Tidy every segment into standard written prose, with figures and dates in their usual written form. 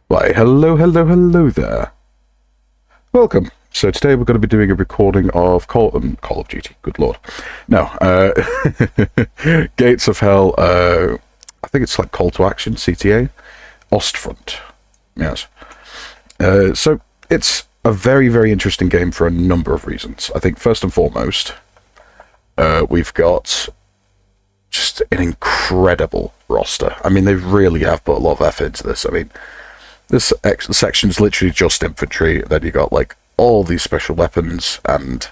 Why, hello there. Welcome. So today we're going to be doing a recording of Call of Duty. Good lord. No, Gates of Hell. I think it's like Call to Action, CTA. Ostfront. Yes. So it's a very, very interesting game for a number of reasons. I think first and foremost, we've got just an incredible roster. I mean, they really have put a lot of effort into this. I mean, this section's literally just infantry. Then you got like all these special weapons, and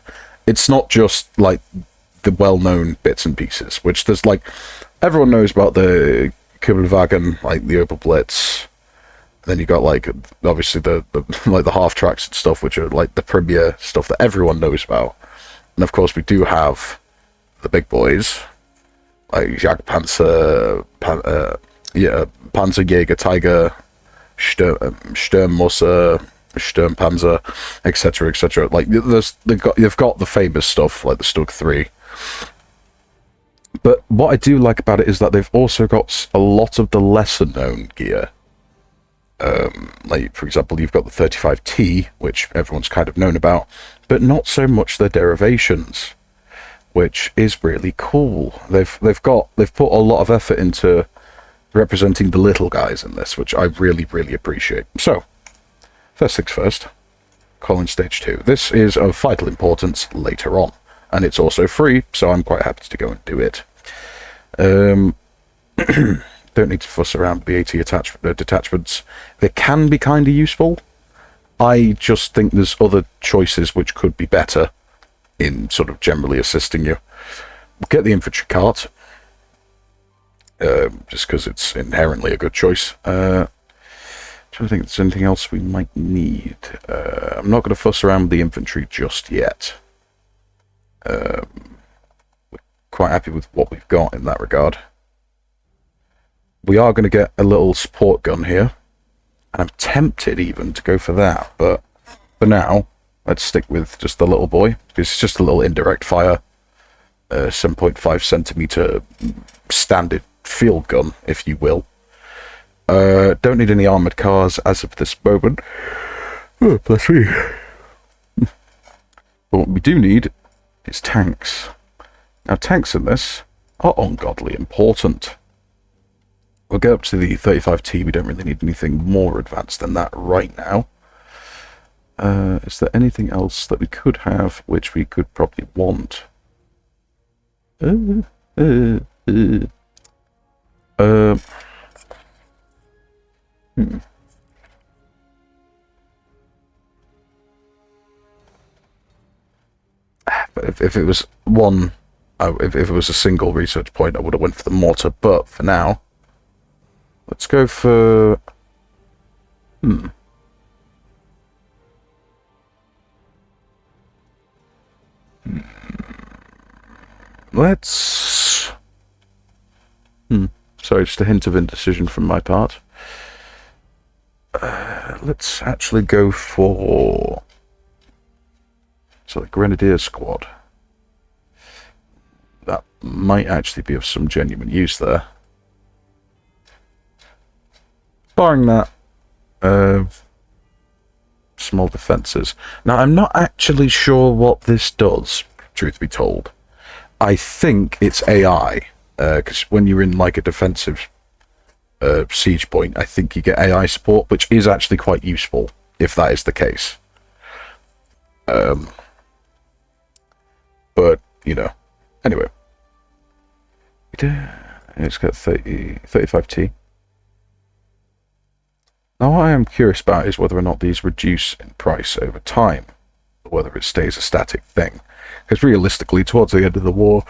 it's not just like the well-known bits and pieces. Which there's like everyone knows about the Kugelwagen, like the Opel Blitz. Then you got like obviously the like the half tracks and stuff, which are like the premier stuff that everyone knows about. And of course, we do have the big boys like Jagdpanzer, Panzerjäger, Tiger, Sturmmoser, Sturmpanzer, etc., etc. Like they've got the famous stuff like the Stug 3. But what I do like about it is that they've also got a lot of the lesser known gear. Like for example, you've got the 35T, which everyone's kind of known about, but not so much their derivations, which is really cool. They've put a lot of effort into representing the little guys in this, which I really, really appreciate. So, first things first, Colin Stage 2. This is of vital importance later on, and it's also free, so I'm quite happy to go and do it. Don't need to fuss around BAT detachments. They can be kind of useful. I just think there's other choices which could be better in sort of generally assisting you. Get the infantry cart. Just because it's inherently a good choice. Trying to think if there's anything else we might need. I'm not going to fuss around with the infantry just yet. We're quite happy with what we've got in that regard. We are going to get a little support gun here, and I'm tempted even to go for that, but for now, let's stick with just the little boy, because it's just a little indirect fire, 7.5 centimeter standard field gun, if you will. Don't need any armoured cars as of this moment. Oh, bless me. But what we do need is tanks. Now, tanks in this are ungodly important. We'll get up to the 35T. We don't really need anything more advanced than that right now. Is there anything else that we could have which we could probably want? But if it was one, if it was a single research point, I would have went for the mortar. But for now, let's go for let's. Sorry, just a hint of indecision from my part. Let's actually go for the Grenadier Squad. That might actually be of some genuine use there. Barring that, small defences. Now, I'm not actually sure what this does, truth be told. I think it's AI, because when you're in like a defensive siege point, I think you get AI support, which is actually quite useful, if that is the case. But, you know, anyway. It's got 35T. Now, what I am curious about is whether or not these reduce in price over time, or whether it stays a static thing. Because realistically, towards the end of the war,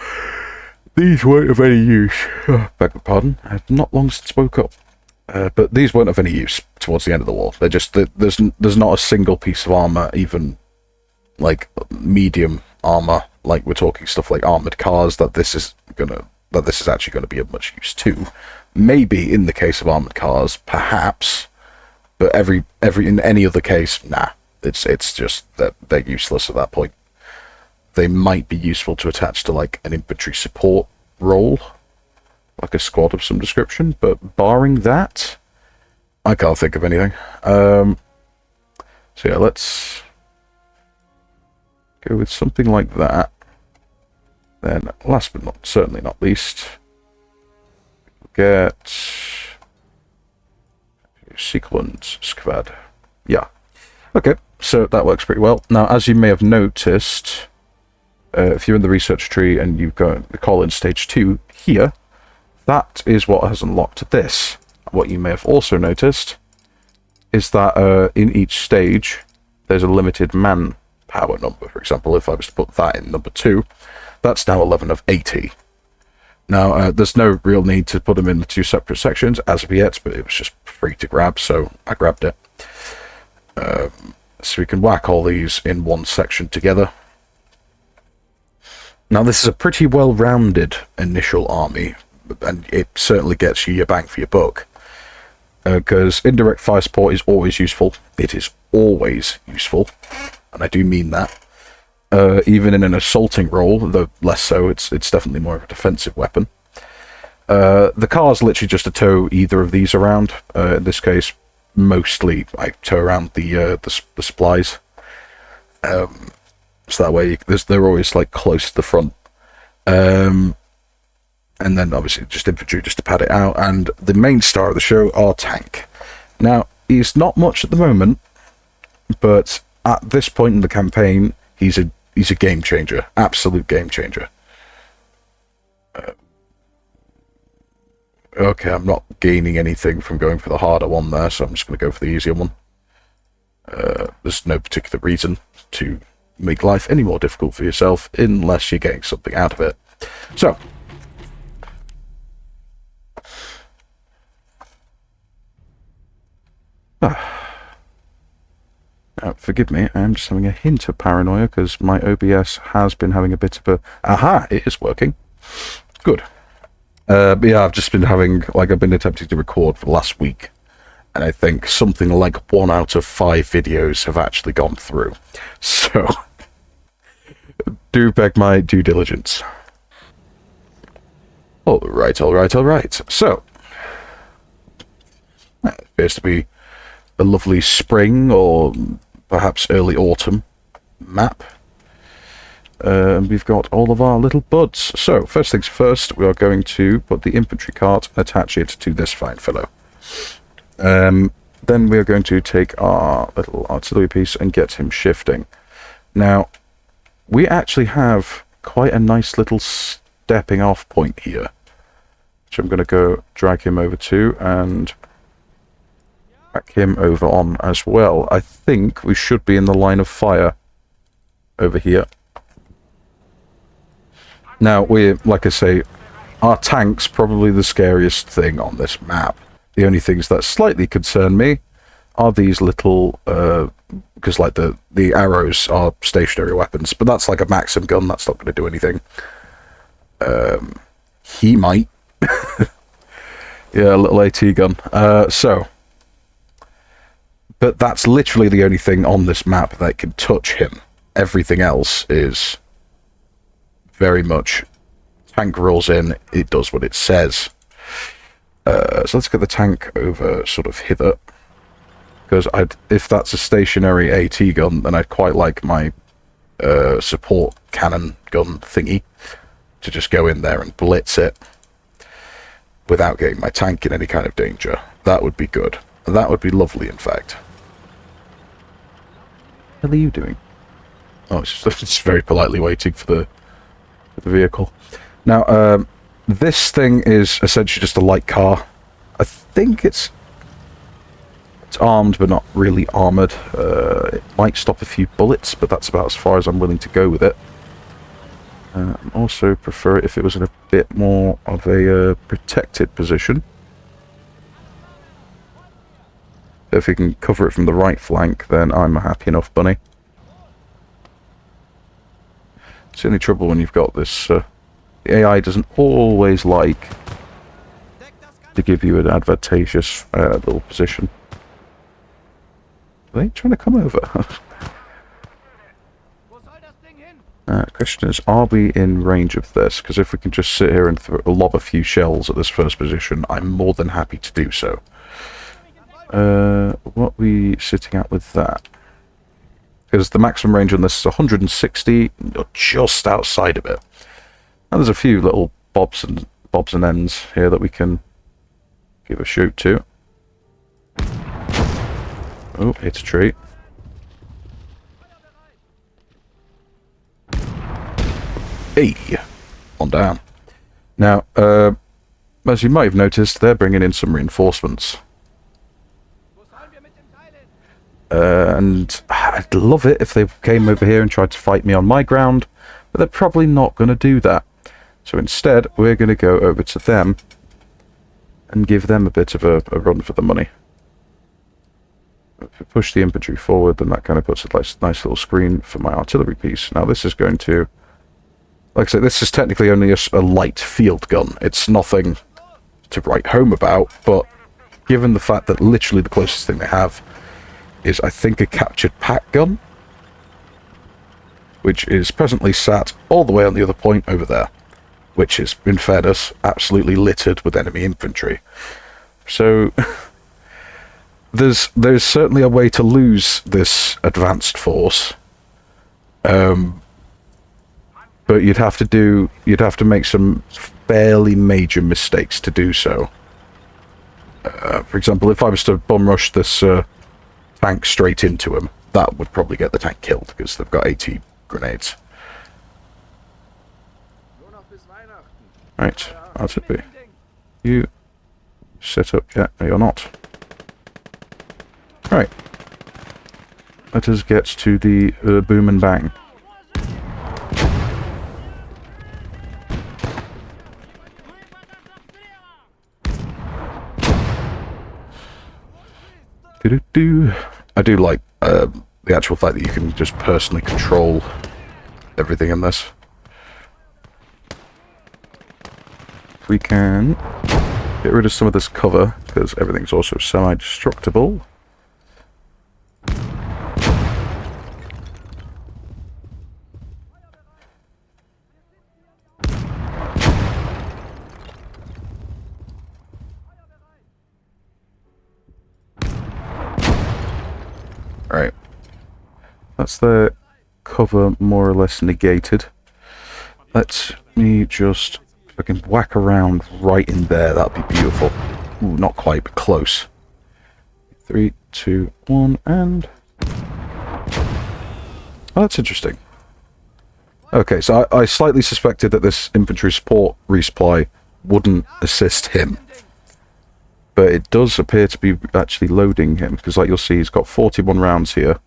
these weren't of any use. Beg your pardon, I have not long since spoke up. But these weren't of any use towards the end of the war. They're just there's not a single piece of armor, even like medium armor, like we're talking stuff like armored cars, that this is actually gonna be of much use to. Maybe in the case of armored cars, perhaps, but every in any other case, nah. It's just that they're useless at that point. They might be useful to attach to like an infantry support role, like a squad of some description, but barring that, I can't think of anything. So yeah, let's go with something like that. Then, last but certainly not least, get sequence squad. Yeah. Okay, so that works pretty well. Now, as you may have noticed, if you're in the research tree and you've got the call in stage 2 here, that is what has unlocked this. What you may have also noticed is that in each stage, there's a limited manpower number. For example, if I was to put that in number 2, that's now a level of 80. Now, there's no real need to put them in the 2 separate sections as of yet, but it was just free to grab, so I grabbed it. So we can whack all these in one section together. Now, this is a pretty well-rounded initial army, and it certainly gets you your bang for your buck. Because indirect fire support is always useful. It is always useful, and I do mean that. Even in an assaulting role, though less so, it's definitely more of a defensive weapon. The car's literally just to tow either of these around. In this case, mostly I tow around the supplies. So that way they're always like close to the front. And then obviously just infantry just to pad it out. And the main star of the show, our tank. Now, he's not much at the moment, but at this point in the campaign, he's a game changer. Absolute game changer. Okay, I'm not gaining anything from going for the harder one there, so I'm just going to go for the easier one. There's no particular reason to make life any more difficult for yourself unless you're getting something out of it. So, now, forgive me, I'm just having a hint of paranoia because my OBS has been having a bit of a... Aha! It is working. Good. But yeah, I've just been having... I've been attempting to record for the last week. And I think something like 1 out of 5 videos have actually gone through. So, do beg my due diligence. Alright. So, that appears to be a lovely spring or perhaps early autumn map. We've got all of our little buds. So, first things first, we are going to put the infantry cart and attach it to this fine fellow. Then we are going to take our little artillery piece and get him shifting. Now, we actually have quite a nice little stepping off point here, which I'm going to go drag him over to and back him over on as well. I think we should be in the line of fire over here. Now, like I say, our tank's probably the scariest thing on this map. The only things that slightly concern me are these little, because like the arrows are stationary weapons, but that's like a Maxim gun, that's not going to do anything. He might. Yeah, a little AT gun. But that's literally the only thing on this map that can touch him. Everything else is very much tank rolls in, it does what it says. So let's get the tank over sort of hither. Because if that's a stationary AT gun, then I'd quite like my support cannon gun thingy to just go in there and blitz it without getting my tank in any kind of danger. That would be good. That would be lovely, in fact. What are you doing? Oh, it's just very politely waiting for the vehicle. Now, this thing is essentially just a light car. I think it's armed, but not really armoured. It might stop a few bullets, but that's about as far as I'm willing to go with it. I also prefer it if it was in a bit more of a protected position. If we can cover it from the right flank, then I'm a happy enough bunny. It's the only trouble when you've got this... the AI doesn't always like to give you an advantageous little position. Are they trying to come over? Question is, are we in range of this? Because if we can just sit here and lob a few shells at this first position, I'm more than happy to do so. what are we sitting at with that? Because the maximum range on this is 160, or just outside of it. And there's a few little bobs and ends here that we can give a shoot to. Oh, it's a tree. Hey, on down. Now, as you might have noticed, they're bringing in some reinforcements. And I'd love it if they came over here and tried to fight me on my ground, but they're probably not going to do that. So instead, we're going to go over to them and give them a bit of a run for the money. If we push the infantry forward, then that kind of puts a nice little screen for my artillery piece. Now this is going to, like I said, this is technically only a light field gun. It's nothing to write home about, but given the fact that literally the closest thing they have is, I think, a captured pack gun, which is presently sat all the way on the other point over there, which is, in fairness, absolutely littered with enemy infantry. So there's certainly a way to lose this advanced force, but you'd have to make some fairly major mistakes to do so. For example, if I was to bum rush this tank straight into him, that would probably get the tank killed because they've got 80 grenades. Right, that's it. Be. You set up yet? No, you're not. Right. Let us get to the boom and bang. I do like the actual fact that you can just personally control everything in this. We can get rid of some of this cover, because everything's also semi-destructible. Right. That's the cover more or less negated. Let me just... if I can whack around right in there, that'd be beautiful. Ooh, not quite, but close. 3, 2, 1, and... oh, that's interesting. Okay, so I slightly suspected that this infantry support resupply wouldn't assist him. But it does appear to be actually loading him, because like you'll see, he's got 41 rounds here.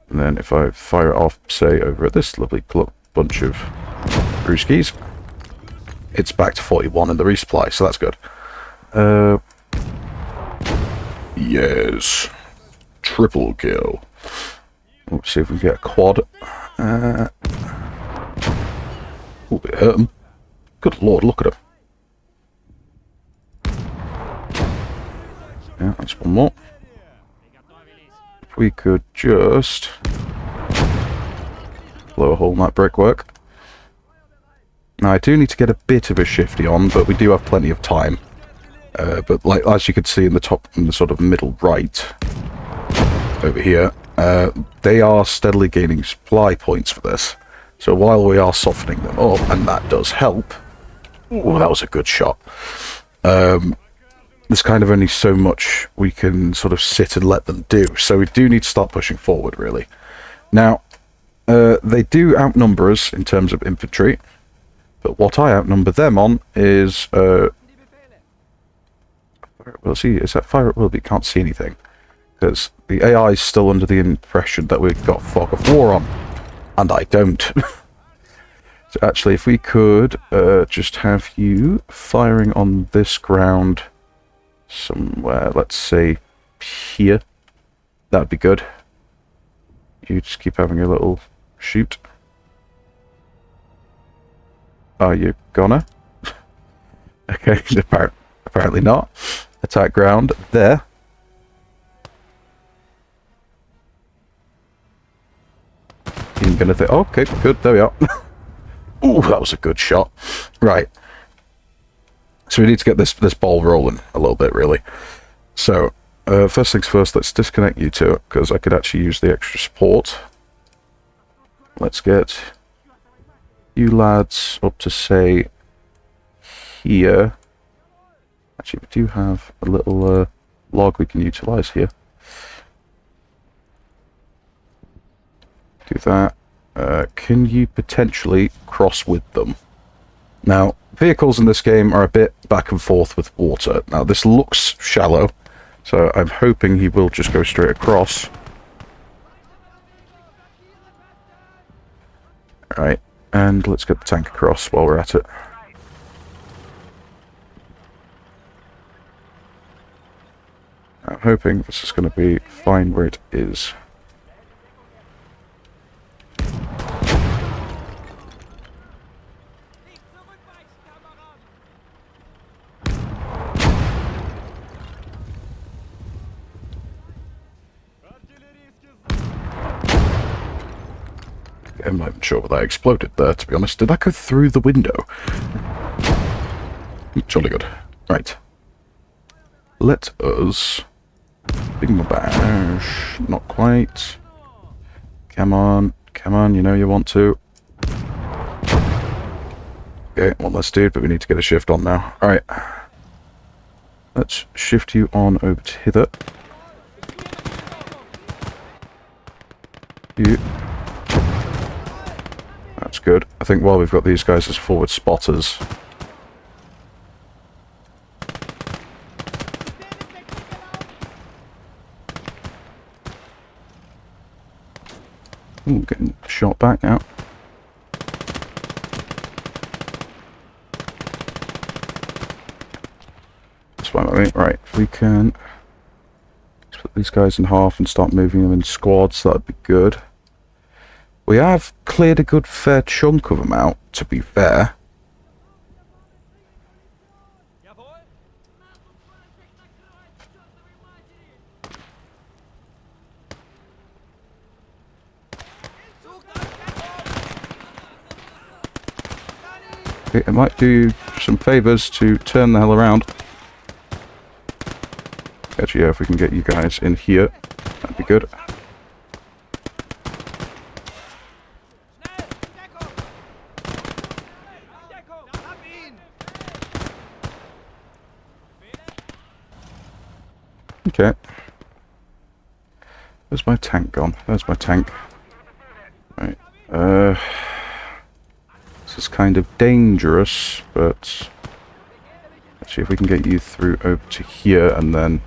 And then if I fire it off, say, over at this lovely bunch of brewskis, it's back to 41 in the resupply, so that's good. Yes. Triple kill. Let's see if we can get a quad. Oh, it hurt him. Good lord, look at him. Yeah, that's one more. If we could just blow a hole in that brickwork. Now, I do need to get a bit of a shifty on, but we do have plenty of time. But like, as you could see in the top, in the sort of middle right, over here, they are steadily gaining supply points for this. So while we are softening them up, and that does help, ooh, that was a good shot. There's kind of only so much we can sort of sit and let them do. So we do need to start pushing forward, really. Now, they do outnumber us in terms of infantry. But what I outnumber them on is, well, see, is that fire at will? But you can't see anything. Because the AI is still under the impression that we've got fog of war on. And I don't. So actually, if we could just have you firing on this ground somewhere, let's say here, that'd be good. You just keep having a little shoot. Are you gonna? Okay, apparently not. Attack ground there. You're gonna think, okay, good, there we are. Ooh, that was a good shot. Right. So we need to get this ball rolling a little bit, really. So first things first, let's disconnect you two, because I could actually use the extra support. Let's get you lads up to, say, here. Actually, we do have a little log we can utilize here. Do that. Can you potentially cross with them? Now, vehicles in this game are a bit back and forth with water. Now, this looks shallow, so I'm hoping he will just go straight across. Alright, and let's get the tank across while we're at it. I'm hoping this is going to be fine where it is. I'm not even sure what that exploded there, to be honest. Did that go through the window? Jolly good. Right. Let us... Bing my bash. Not quite. Come on. Come on, you know you want to. Okay, one less dude, but we need to get a shift on now. Alright. Let's shift you on over to hither. You... That's good. I think while we've got these guys as forward spotters... Ooh, getting shot back now. That's fine with me. Right, we can split these guys in half and start moving them in squads. That'd be good. We have cleared a good fair chunk of them out, to be fair. It might do you some favours to turn the hell around. Actually, yeah, if we can get you guys in here, that'd be good. Okay. Where's my tank gone? There's my tank. Right. This is kind of dangerous, but... Let's see if we can get you through over to here, and then...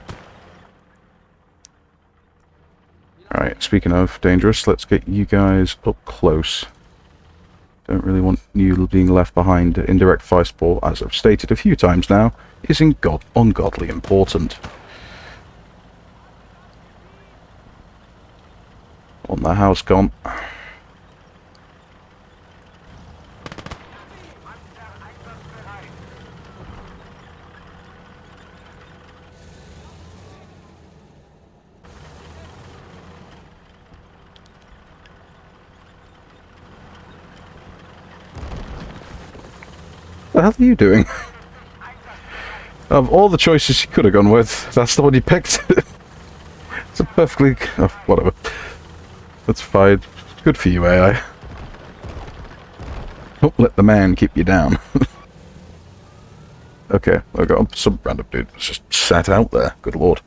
Alright, speaking of dangerous, let's get you guys up close. Don't really want you being left behind. Indirect fire support, as I've stated a few times now, is ungodly important. On the house gone. What the hell are you doing? Of all the choices you could have gone with, that's the one you picked. It's a perfectly... Oh, whatever. That's fine. Good for you, AI. Don't let the man keep you down. Okay, I got some random dude that's just sat out there. Good lord.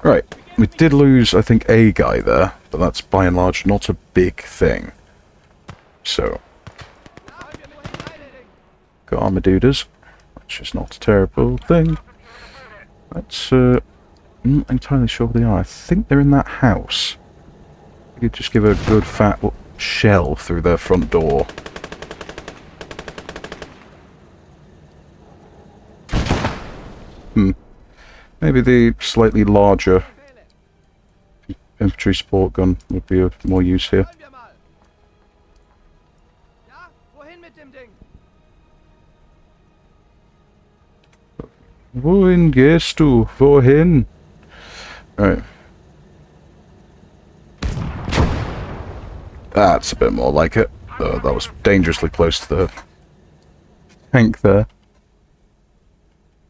Right, we did lose, I think, a guy there, but that's by and large not a big thing. So... Got Armadudas, which is not a terrible thing. Let's, I'm not entirely sure where they are. I think they're in that house. We could just give a good fat shell through their front door. Maybe the slightly larger infantry support gun would be of more use here. Wohin gehst du? Wohin? Right. That's a bit more like it. That was dangerously close to the tank there.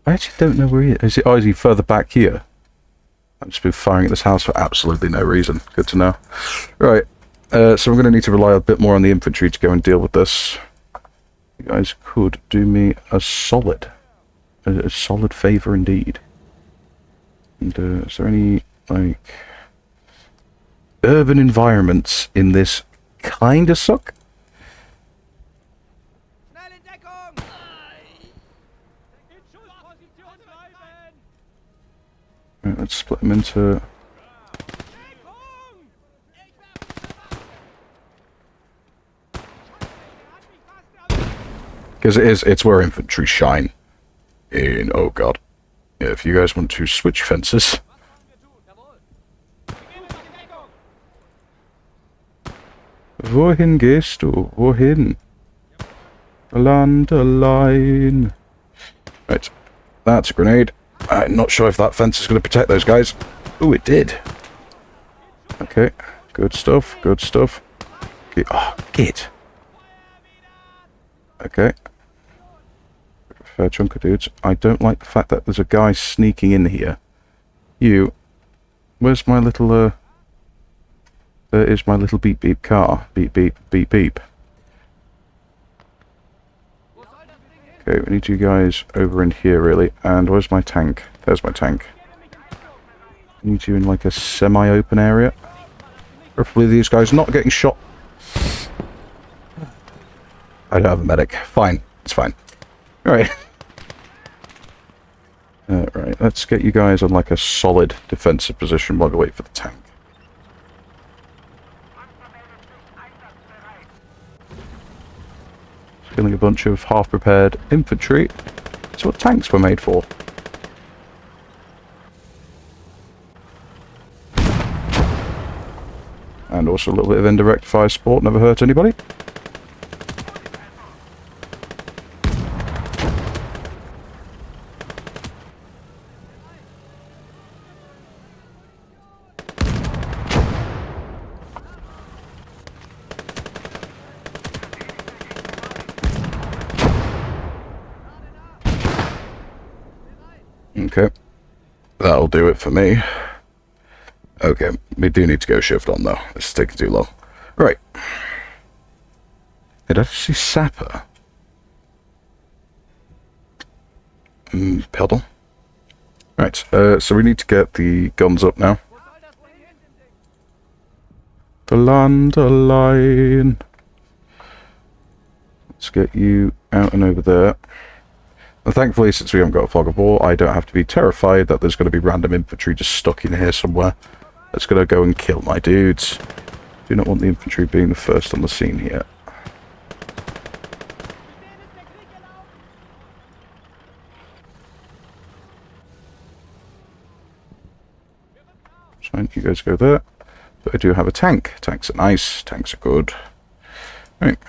I actually don't know where he is. Oh, is he further back here? I've just been firing at this house for absolutely no reason. Good to know. Right, so I'm going to need to rely a bit more on the infantry to go and deal with this. You guys could do me a solid favour indeed. And is there any, like, urban environments in this kind of suck? Right, let's split them into... Because it's where infantry shine. In, oh god. Yeah, if you guys want to switch fences... Wohin gehst du? Wohin? Land a line. Right, that's a grenade. I'm not sure if that fence is going to protect those guys. Ooh, it did. Okay, good stuff, good stuff. Oh, git. Okay. Fair chunk of dudes. I don't like the fact that there's a guy sneaking in here. You. Where's my little, There is my little beep beep car. Beep beep, beep beep. Okay, we need you guys over in here, really. And where's my tank? There's my tank. I need you in, like, a semi-open area. Hopefully these guys not getting shot. I don't have a medic. Fine. It's fine. Alright. Right, let's get you guys on, like, a solid defensive position while we wait for the tank. Killing a bunch of half-prepared infantry. That's what tanks were made for. And also a little bit of indirect fire support, never hurt anybody. Okay, that'll do it for me. Okay, we do need to go shift on though. This is taking too long. Right. Did I see sapper? Pedal. Right, so we need to get the guns up now. The land line. Let's get you out and over there. And thankfully, since we haven't got a fog of war, I don't have to be terrified that there's going to be random infantry just stuck in here somewhere. That's going to go and kill my dudes. Do not want the infantry being the first on the scene here. Fine, you guys go there. But I do have a tank. Tanks are nice. Tanks are good. Right.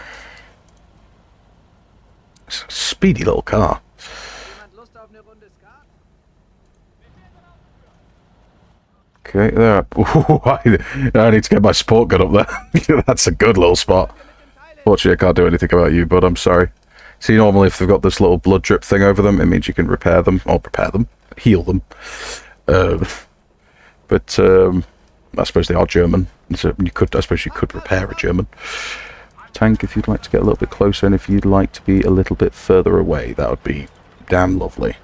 It's a speedy little car. Okay, there. Ooh, I need to get my support gun up there. That's a good little spot. Fortunately, I can't do anything about you, but I'm sorry. See, normally if they've got this little blood drip thing over them, it means you can repair them, or heal them. But I suppose they are German, so I suppose you could repair a German tank if you'd like to get a little bit closer, and if you'd like to be a little bit further away, that would be damn lovely.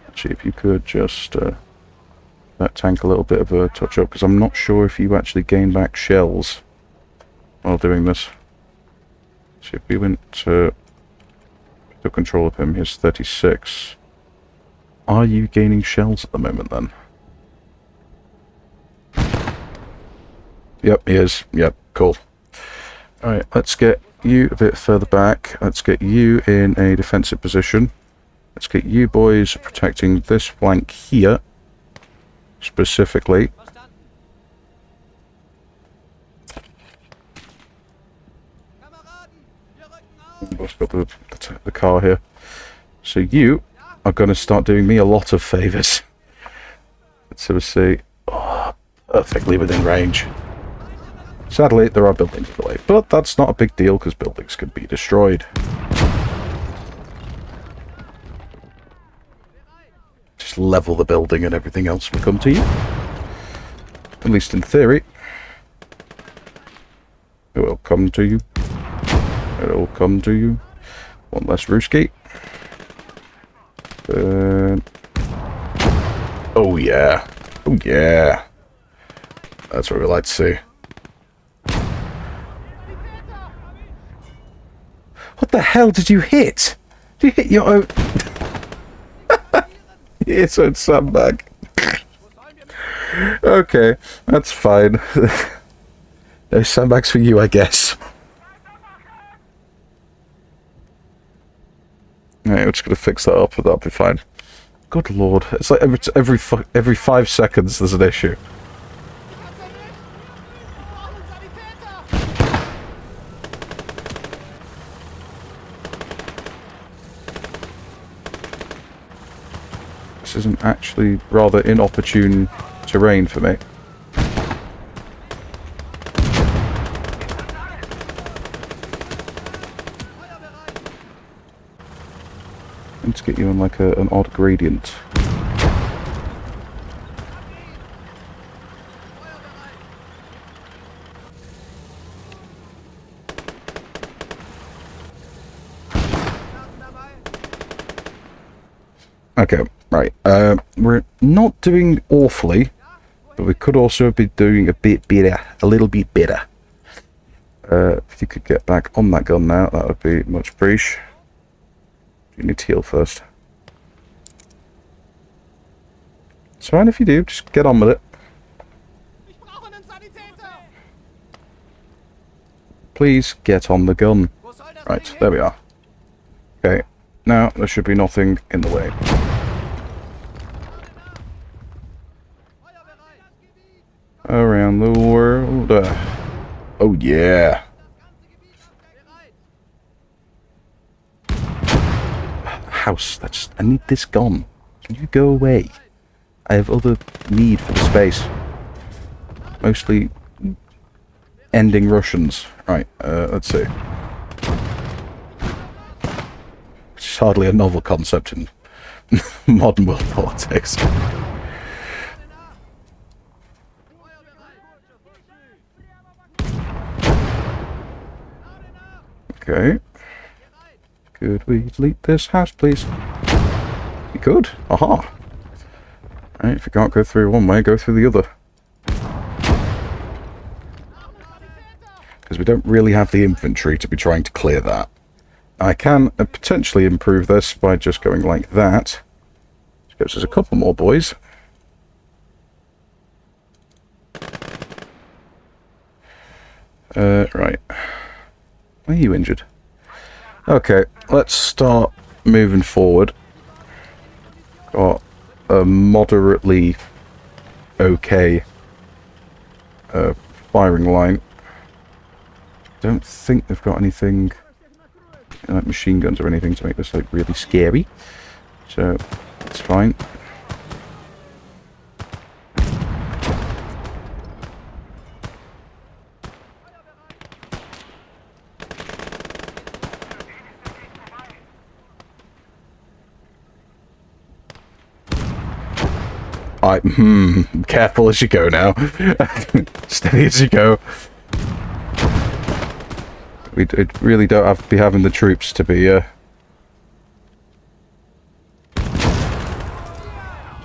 Actually, if you could just that tank a little bit of a touch up, because I'm not sure if you actually gain back shells while doing this. So if we went to took control of him, he's 36. Are you gaining shells at the moment then? Yep, he is. Yep, cool. Alright, let's get you a bit further back. Let's get you in a defensive position. Let's get you boys protecting this flank here, specifically. I've got the car here. So you are going to start doing me a lot of favours. Let's sort of see. Oh, perfectly within range. Sadly, there are buildings in the way, but that's not a big deal because buildings can be destroyed. Just level the building and everything else will come to you. At least in theory. It will come to you. It will come to you. One less Rooski. Oh yeah. Oh yeah. That's what we like to see. What the hell did you hit? Did you hit your own... It's own sandbag. Okay, that's fine. No sandbags for you, I guess. Alright, we're just gonna fix that up, and that'll be fine. Good lord, it's like every 5 seconds there's an issue. This isn't actually rather inopportune terrain for me. Let's get you on like an odd gradient. Okay, right. We're not doing awfully, but we could also be doing a bit better, a little bit better. If you could get back on that gun now, that would be much appreciated. You need to heal first. It's fine if you do, just get on with it. Please get on the gun. Right, there we are. Okay, now there should be nothing in the way. Around the world. Oh yeah. House, I need this gone. Can you go away? I have other need for the space. Mostly ending Russians. Right, let's see. It's hardly a novel concept in modern world politics. Okay. Could we delete this house, please? You could. Aha. Right, if you can't go through one way, go through the other. Because we don't really have the infantry to be trying to clear that. I can potentially improve this by just going like that. Which gives us a couple more boys. Right. Are you injured? Okay, let's start moving forward. Got a moderately okay firing line. Don't think they've got anything like machine guns or anything to make this like really scary. So it's fine. Careful as you go now. Steady as you go. We really don't have to be having the troops to be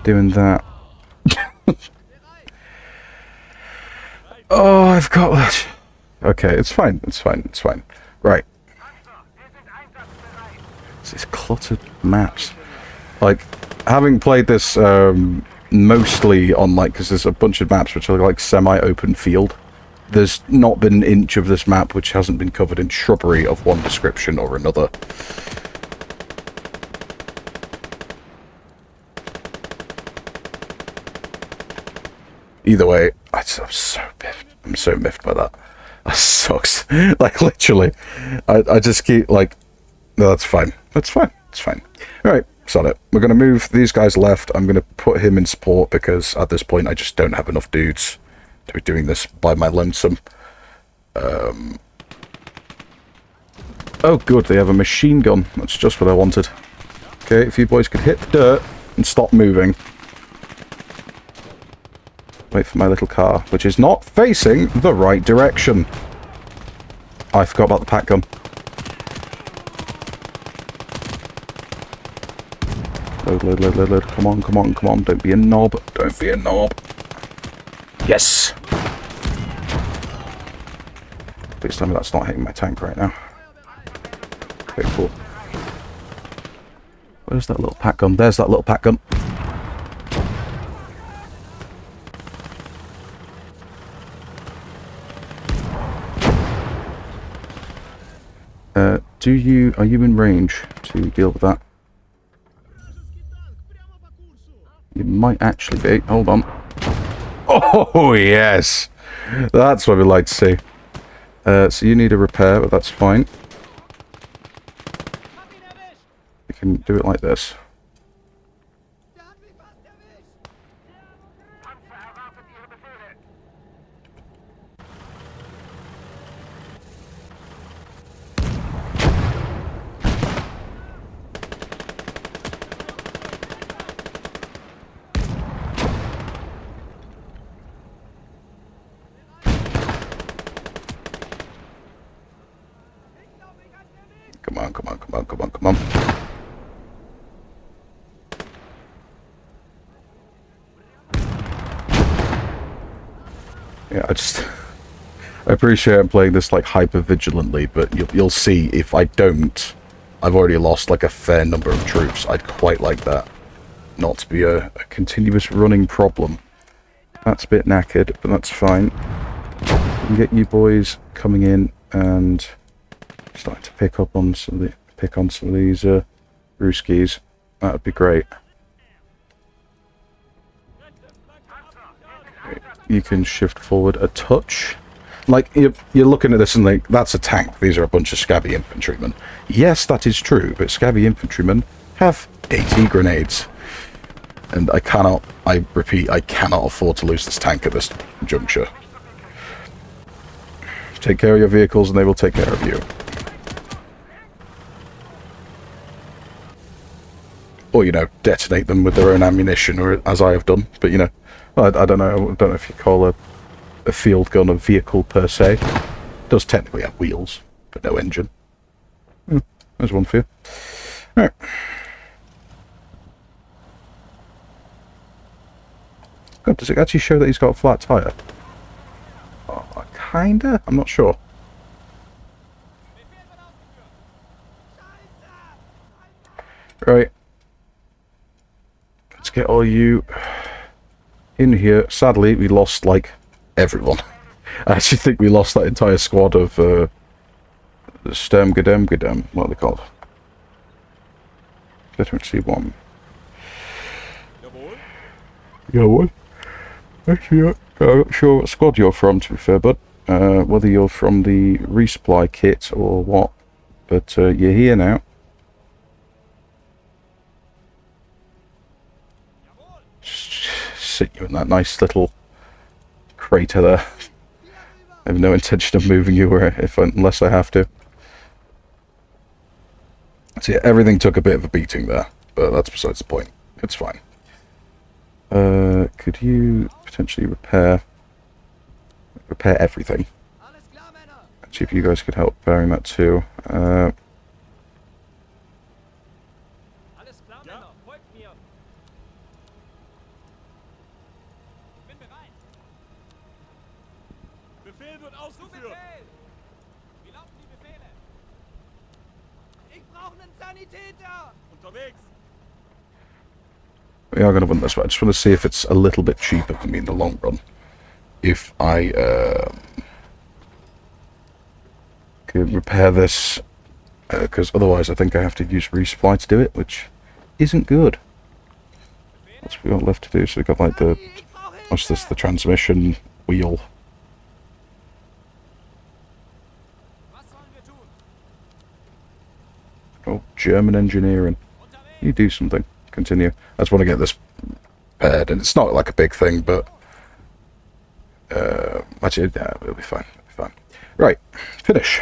doing that. Oh, I've got that. Okay, it's fine. It's fine. It's fine. Right. It's these cluttered maps. Like, having played this mostly on, like, because there's a bunch of maps which are like semi-open field. There's not been an inch of this map which hasn't been covered in shrubbery of one description or another. Either way, I'm so miffed. I'm so miffed by that. That sucks. Like, literally. I just keep, like... No, that's fine. That's fine. It's fine. Alright, sod it. We're going to move these guys left. I'm going to put him in support because at this point I just don't have enough dudes to be doing this by my lonesome. Oh, good. They have a machine gun. That's just what I wanted. Okay, if you boys could hit the dirt. and stop moving. Wait for my little car, which is not facing the right direction. Oh, I forgot about the pack gun. Load, load, load, load, load. Come on, come on, come on. Don't be a knob. Don't be a knob. Yes! Please tell me that's not hitting my tank right now. Okay, cool. Where's that little pack gun? There's that little pack gun. Are you in range to deal with that? You might actually be. Hold on. Oh, yes! That's what we like to see. So you need a repair, but that's fine. You can do it like this. Come on, come on, come on, come on, come on. Yeah, I appreciate I'm playing this like hyper vigilantly, but you'll see if I don't, I've already lost like a fair number of troops. I'd quite like that not to be a continuous running problem. That's a bit knackered, but that's fine. We can get you boys coming in and starting to pick on some of these brewskis. That would be great. You can shift forward a touch. Like, you're looking at this and like, that's a tank. These are a bunch of scabby infantrymen. Yes, that is true, but scabby infantrymen have 80 grenades. And I repeat, I cannot afford to lose this tank at this juncture. Take care of your vehicles and they will take care of you. Or, you know, detonate them with their own ammunition, or as I have done. But, you know, I don't know. I don't know if you call a field gun a vehicle per se. It does technically have wheels, but no engine. There's one for you. Alright. God, does it actually show that he's got a flat tyre? Oh, kinda? I'm not sure. Right. Let's get all you in here. Sadly, we lost, like, everyone. I actually think we lost that entire squad of, Sturmgeddem. What are they called? Veteran 1. Yeah, what? Actually, I'm not sure what squad you're from, to be fair, bud. Whether you're from the resupply kit or what. But, you're here now. Sit you in that nice little crater there. I have no intention of moving you unless I have to. So yeah, everything took a bit of a beating there, but that's besides the point. It's fine. Could you potentially repair everything? See if you guys could help repairing that too. We are going to run this way. I just want to see if it's a little bit cheaper for me in the long run. If I could repair this, because otherwise I think I have to use resupply to do it, which isn't good. What's we got left to do? So we've got like what's this, the transmission wheel. Oh, German engineering. You do something. Continue. I just want to get this paired, and it's not like a big thing, but actually, yeah, it'll be fine. It'll be fine. Right, finish.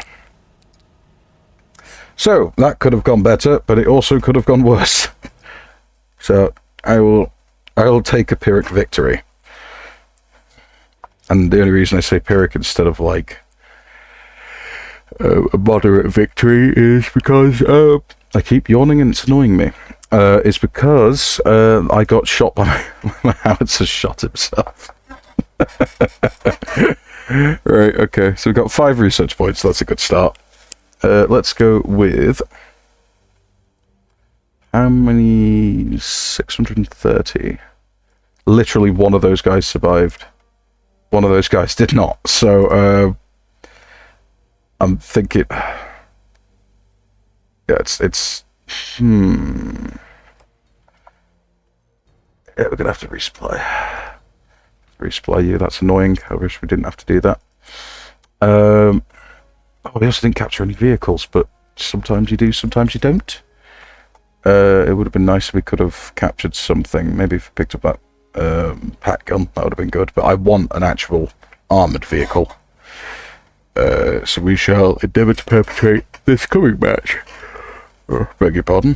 So that could have gone better, but it also could have gone worse. So I will take a Pyrrhic victory. And the only reason I say Pyrrhic instead of like a moderate victory is because I keep yawning and it's annoying me. Is because I got shot by my howitzer shot himself. Right, okay, so we've got 5 research points, that's a good start. Let's go with... How many? 630. Literally one of those guys survived. One of those guys did not, so I'm thinking... Yeah, it's... Yeah, we're gonna have to resupply. Resupply you, that's annoying. I wish we didn't have to do that. Oh, we also didn't capture any vehicles, but sometimes you do, sometimes you don't. It would have been nice if we could have captured something. Maybe if we picked up that pack gun, that would have been good. But I want an actual armoured vehicle. So we shall endeavour to perpetrate this coming match. Oh, beg your pardon.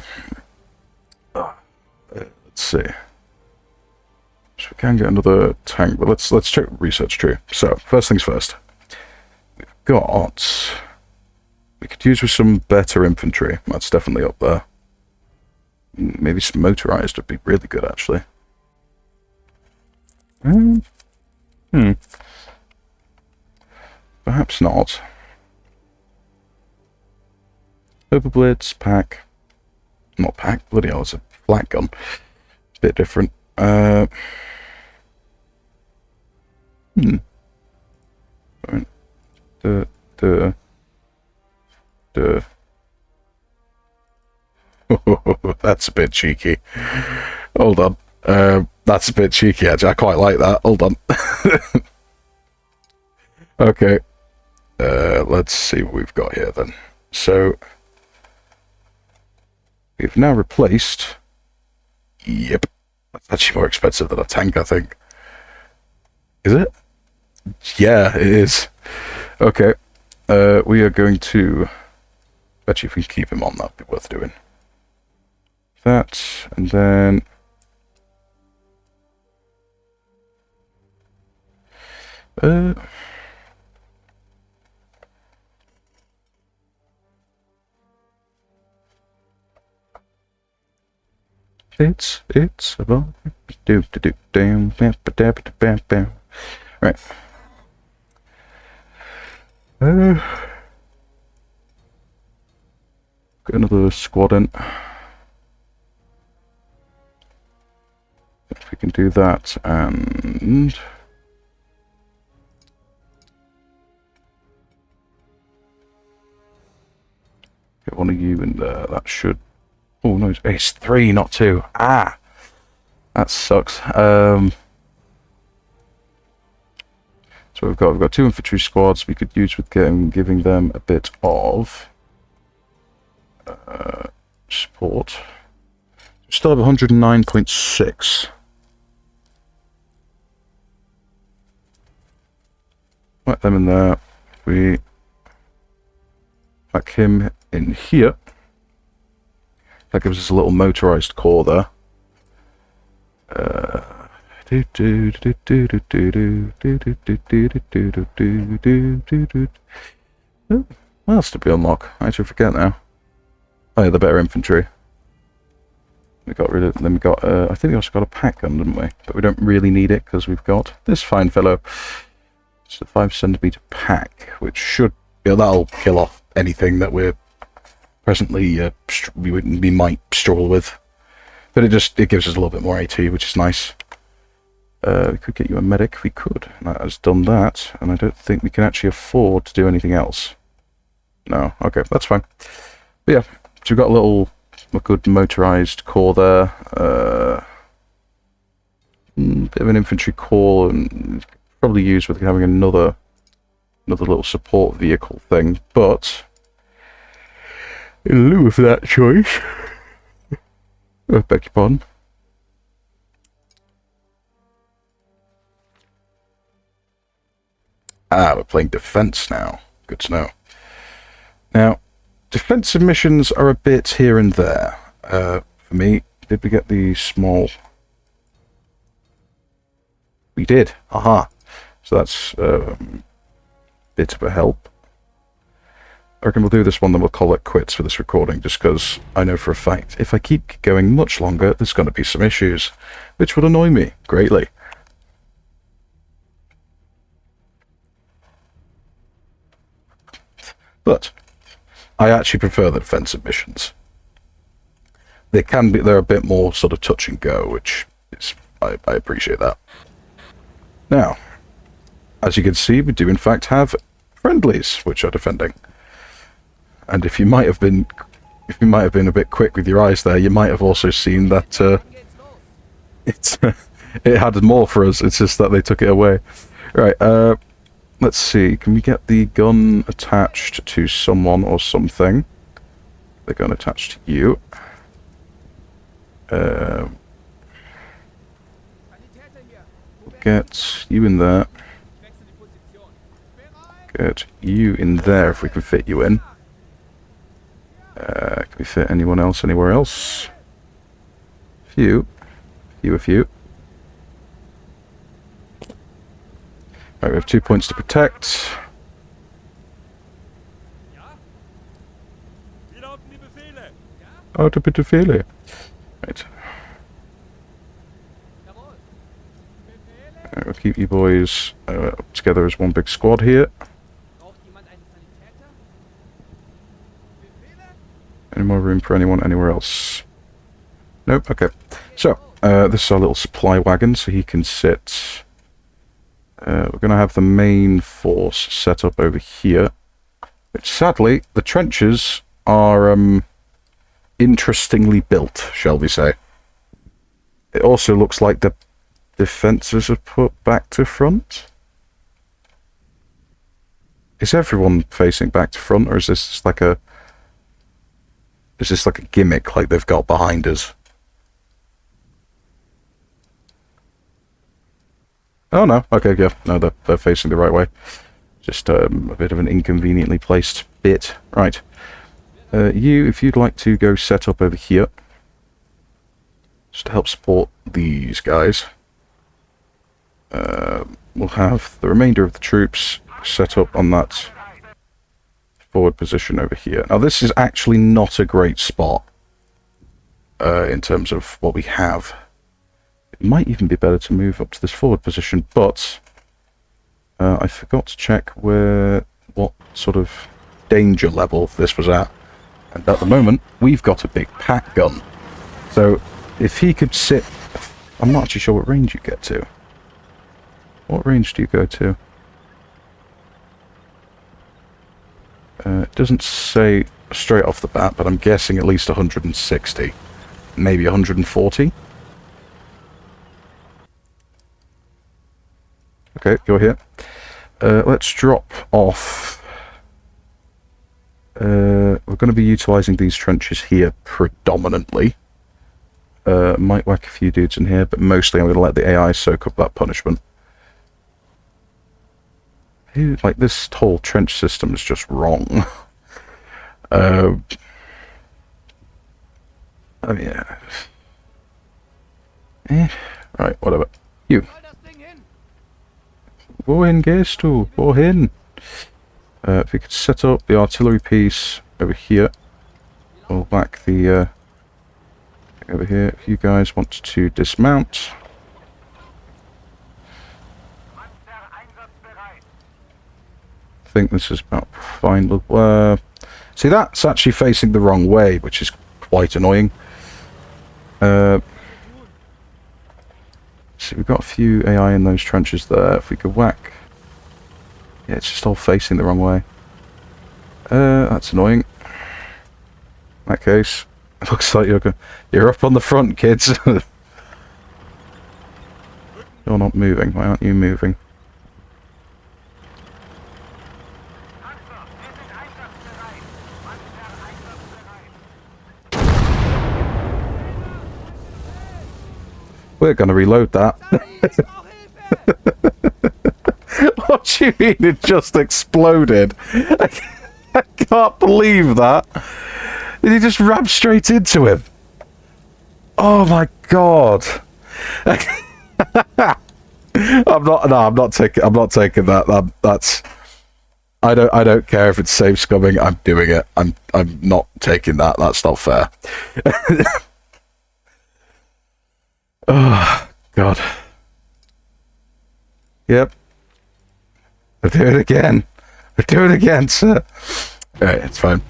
Let's see. So we can get another tank, but let's check research tree. So first things first, we've got, we could use with some better infantry. That's definitely up there. Maybe some motorized would be really good actually. Perhaps not. Overblitz, pack. Not pack, bloody hell, it's a flat gun. Bit different. Right. That's a bit cheeky. Hold on. That's a bit cheeky, actually. I quite like that. Hold on. Okay. Let's see what we've got here then. So, we've now replaced... Yep. That's actually more expensive than a tank, I think. Is it? Yeah, it is. Okay. We are going to... Bet you if we can keep him on, that'd be worth doing. That, and then... It's about right. Get another squad in. If we can do that, and get one of you in there. That should. Oh no, it's 3, not 2. Ah, that sucks. So we've got 2 infantry squads we could use with giving them a bit of support. Still have 109.6. Let them in there. We pack him in here. That gives us a little motorized core there. Oh, what else did we unlock? I actually forget now. Oh yeah, the better infantry. We got rid of. Then we got. I think we also got a pack gun, didn't we? But we don't really need it because we've got this fine fellow. It's a 5cm pack, which should. Yeah, that'll kill off anything that we're presently we might struggle with. But it gives us a little bit more AT, which is nice. We could get you a medic. We could. That has done that, and I don't think we can actually afford to do anything else. No. Okay, that's fine. But yeah, so we've got a good motorized core there. Bit of an infantry core, and probably used with having another little support vehicle thing. But in lieu of that choice, I beg your pardon. Ah, we're playing defense now. Good to know. Now, defensive missions are a bit here and there. For me, did we get the small We did. Aha. So that's a bit of a help. I reckon we'll do this one, then we'll call it quits for this recording, just because I know for a fact if I keep going much longer, there's going to be some issues, which would annoy me greatly. But I actually prefer the defensive missions. They're a bit more sort of touch and go, which is I appreciate that. Now, as you can see, we do in fact have friendlies which are defending. And if you might have been a bit quick with your eyes there, you might have also seen that it had more for us. It's just that they took it away. Right. Let's see. Can we get the gun attached to someone or something? The gun attached to you. Get you in there. Get you in there if we can fit you in. Can we fit anyone else anywhere else? A few. Right, we have 2 points to protect. Oh, to Befehle. Right. We'll keep you boys together as one big squad here. Any more room for anyone anywhere else? Nope, okay. So, this is our little supply wagon, so he can sit. We're going to have the main force set up over here. Which, sadly, the trenches are interestingly built, shall we say. It also looks like the defences are put back to front. Is everyone facing back to front, or is this just like a... Is this like a gimmick like they've got behind us? Oh no, okay, yeah, no, they're facing the right way. Just a bit of an inconveniently placed bit. Right. You, if you'd like to go set up over here, just to help support these guys. We'll have the remainder of the troops set up on that forward position over here. Now this is actually not a great spot in terms of what we have. It might even be better to move up to this forward position, but I forgot to check what sort of danger level this was at. And at the moment, we've got a big pack gun. So if he could sit... I'm not actually sure what range you get to. What range do you go to? It doesn't say straight off the bat, but I'm guessing at least 160. Maybe 140. Okay, go here. Let's drop off. We're going to be utilising these trenches here predominantly. Might whack a few dudes in here, but mostly I'm going to let the AI soak up that punishment. Like, this whole trench system is just wrong. I mean, right, whatever. You. Wohin gehst du? Wohin? If we could set up the artillery piece over here, we'll back the over here. If you guys want to dismount. I think this is about fine. See, that's actually facing the wrong way, which is quite annoying. See, we've got a few AI in those trenches there. If we could whack... Yeah, it's just all facing the wrong way. That's annoying. In that case, it looks like you're up on the front, kids. You're not moving. Why aren't you moving? We're going to reload that. What do you mean it just exploded? I can't believe that. Did he just ram straight into him? Oh my god. I'm not. No, I'm not taking. I'm not taking that. That's. I don't care if it's safe scumming. I'm doing it. I'm not taking that. That's not fair. Oh God. Yep. I'll do it again. I'll do it again, sir. Alright, it's fine.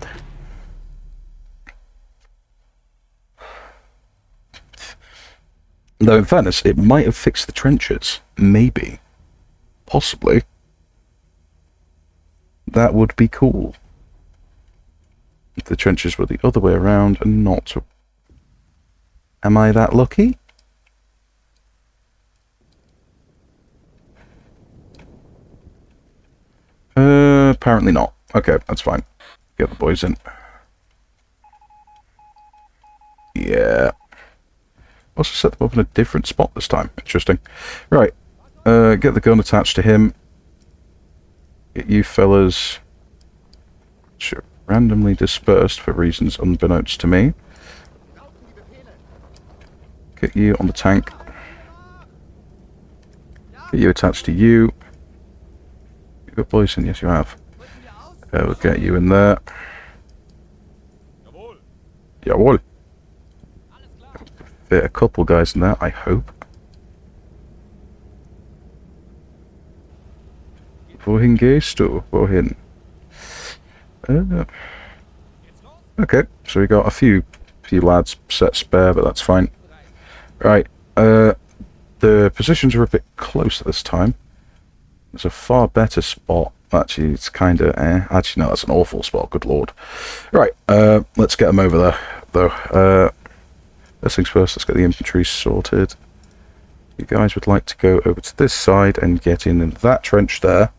Though in fairness, it might have fixed the trenches. Maybe. Possibly. That would be cool. If the trenches were the other way around and not... Am I that lucky? Apparently not. Okay, that's fine. Get the boys in. Yeah. Also set them up in a different spot this time. Interesting. Right. Get the gun attached to him. Get you fellas randomly dispersed for reasons unbeknownst to me. Get you on the tank. Get you attached to you. You've got boys in? Yes, you have. We'll get you in there. Jawohl. Fit a couple guys in there, I hope. Wohin gehst du? Wohin? Okay, so we got a few lads set spare, but that's fine. Right, the positions are a bit closer this time. There's a far better spot. Actually, it's kind of Actually, no, that's an awful spot. Good lord. Right, let's get them over there, though. First things first, let's get the infantry sorted. You guys would like to go over to this side and get in that trench there.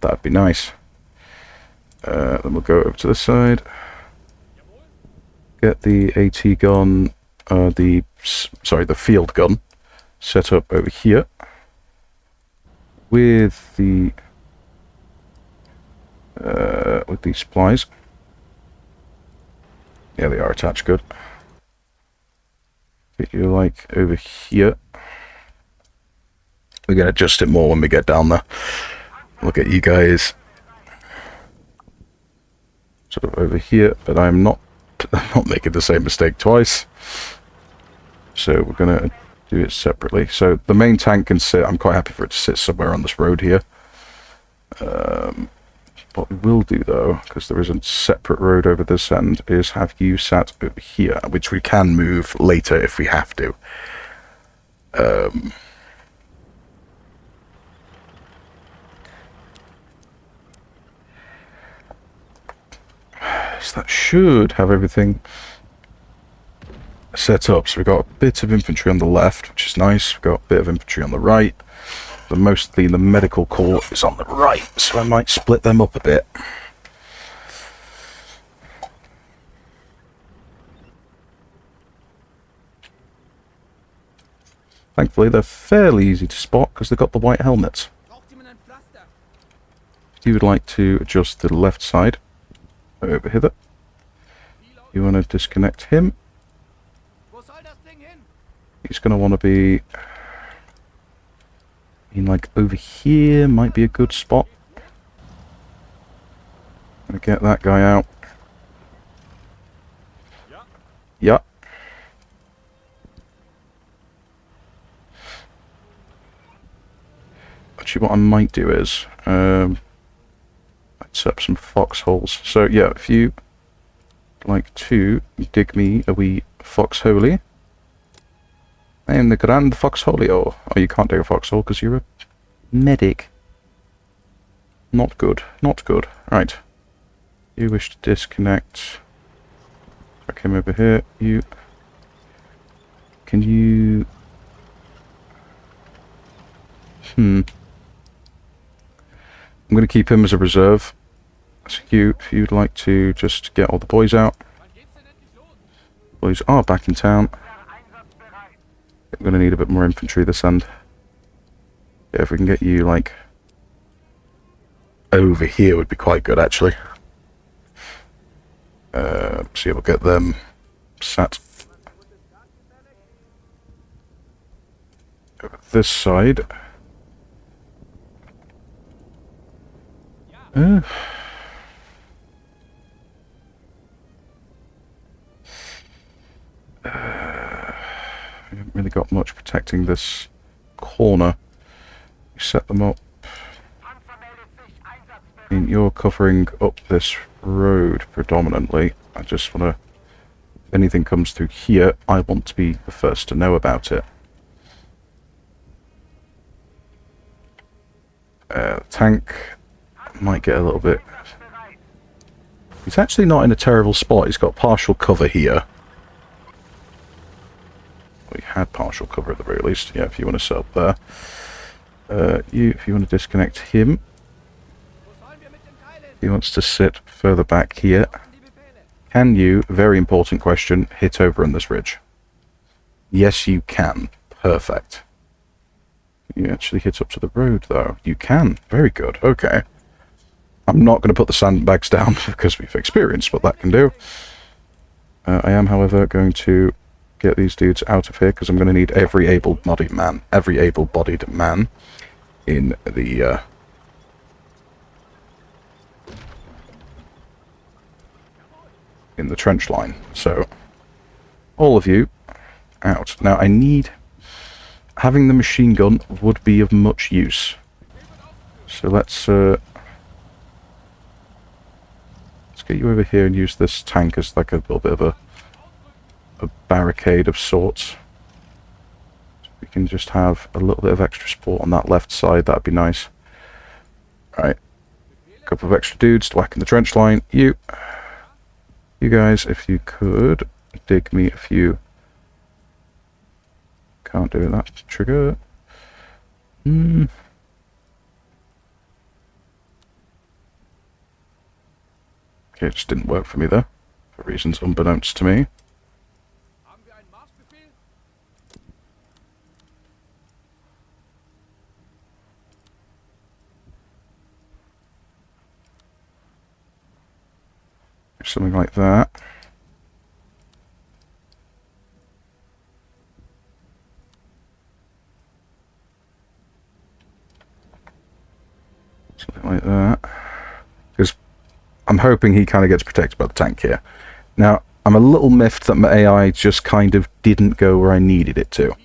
That'd be nice. Then we'll go over to this side. Get the AT gun, the field gun, set up over here. With the these supplies. Yeah, they are attached good. Get you like over here. We're gonna adjust it more when we get down there. Look at you guys. Sort of over here, but I'm not making the same mistake twice. So we're gonna do it separately. So the main tank can sit. I'm quite happy for it to sit somewhere on this road here. What we will do though, because there is a separate road over this end, is have you sat over here, which we can move later if we have to. So that should have everything set up. So we've got a bit of infantry on the left, which is nice. We've got a bit of infantry on the right. But mostly the medical corps is on the right, so I might split them up a bit. Thankfully, they're fairly easy to spot because they've got the white helmets. If you would like to adjust to the left side, over here, you want to disconnect him. He's going to want to be in like over here, might be a good spot. Gonna get that guy out. Yeah. Actually, what I might do is I'd set up some foxholes. So yeah, if you like to dig me a wee foxhole. I am the Grand Foxholio. Oh, you can't dig a foxhole because you're a medic. Not good. Not good. Right. You wish to disconnect. I came over here. You. Can you. I'm going to keep him as a reserve. So you, if you'd like to just get all the boys out. Boys are back in town. I'm going to need a bit more infantry this end. Yeah, if we can get you, like, over here would be quite good, actually. So yeah, we'll get them sat over this side. Uh, we haven't really got much protecting this corner. You set them up. I mean, you're covering up this road predominantly. I just want to... If anything comes through here, I want to be the first to know about it. Tank might get a little bit... He's actually not in a terrible spot. He's got partial cover here. Well, he had partial cover at the very least. Yeah, if you want to set up there. If you want to disconnect him. He wants to sit further back here. Can you, very important question, hit over on this ridge? Yes, you can. Perfect. You actually hit up to the road, though. You can. Very good. Okay. I'm not going to put the sandbags down because we've experienced what that can do. I am, however, going to get these dudes out of here because I'm going to need every able-bodied man in the trench line. So, all of you out. Now, I need... Having the machine gun would be of much use. So let's get you over here and use this tank as like a little bit of a barricade of sorts. So we can just have a little bit of extra support on that left side. That'd be nice. Right, a couple of extra dudes to whack in the trench line. You guys, if you could dig me a few. Can't do that. Trigger. Okay, it just didn't work for me there. For reasons unbeknownst to me. Something like that. Something like that. Because I'm hoping he kind of gets protected by the tank here. Now, I'm a little miffed that my AI just kind of didn't go where I needed it to.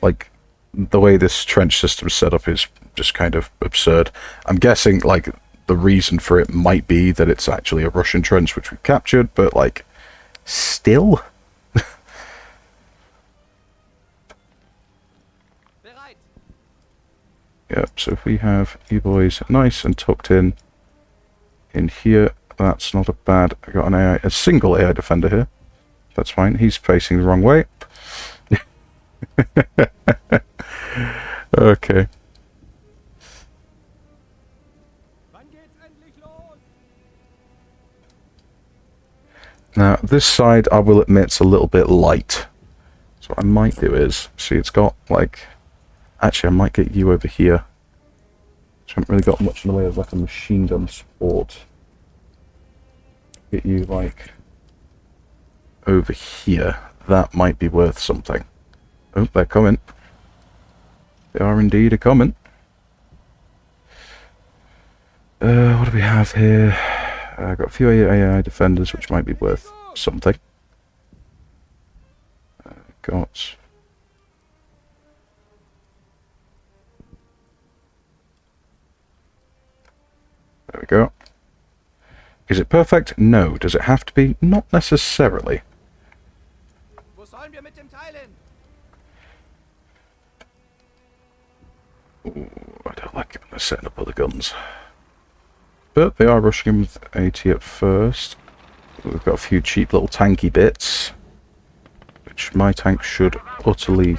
Like, the way this trench system is set up is just kind of absurd. I'm guessing, like, the reason for it might be that it's actually a Russian trench which we've captured, but, like, still? Yep, so if we have you boys nice and tucked in here, that's not a bad... I got a single AI defender here. That's fine, he's facing the wrong way. Okay. Now, this side, I will admit, is a little bit light. So what I might do is, see, it's got, like... Actually, I might get you over here. So I haven't really got much in the way of, like, a machine gun support. Get you, like, over here. That might be worth something. Oh, they're coming. They are indeed a coming. What do we have here? I've got a few AI defenders, which might be worth something. Got... There we go. Is it perfect? No. Does it have to be? Not necessarily. Ooh, I don't like it when they're setting up other guns. But they are rushing in with AT at first. We've got a few cheap little tanky bits, which my tank should utterly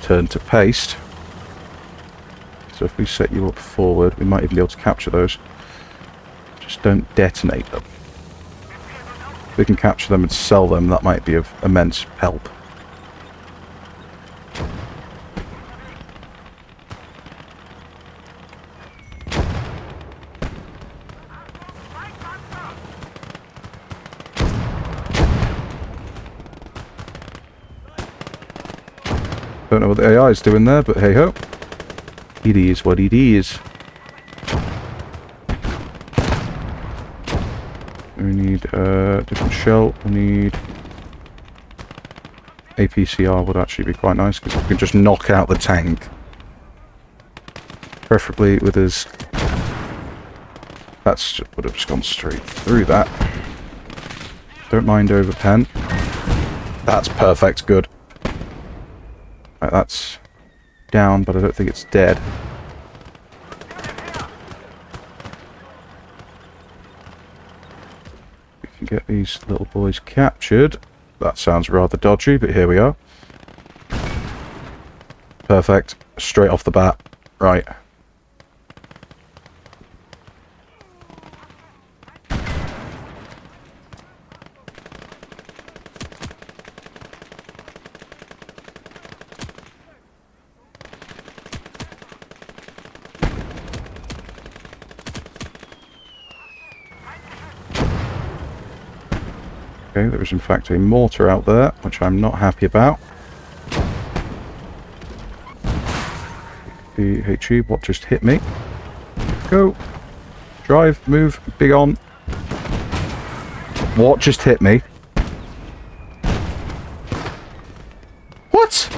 turn to paste. So if we set you up forward, we might even be able to capture those. Just don't detonate them. If we can capture them and sell them, that might be of immense help. Don't know what the AI is doing there, but hey ho. It is what it is. We need different shell. We need APCR would actually be quite nice because we can just knock out the tank. Preferably with his... That's would have just gone straight through that. Don't mind over pen. That's perfect, good. Right, that's down, but I don't think it's dead. We can get these little boys captured. That sounds rather dodgy, but here we are. Perfect. Straight off the bat. Right. Okay, there is in fact a mortar out there, which I'm not happy about. The HE, what just hit me? Go! Drive, move, big on. What just hit me? What?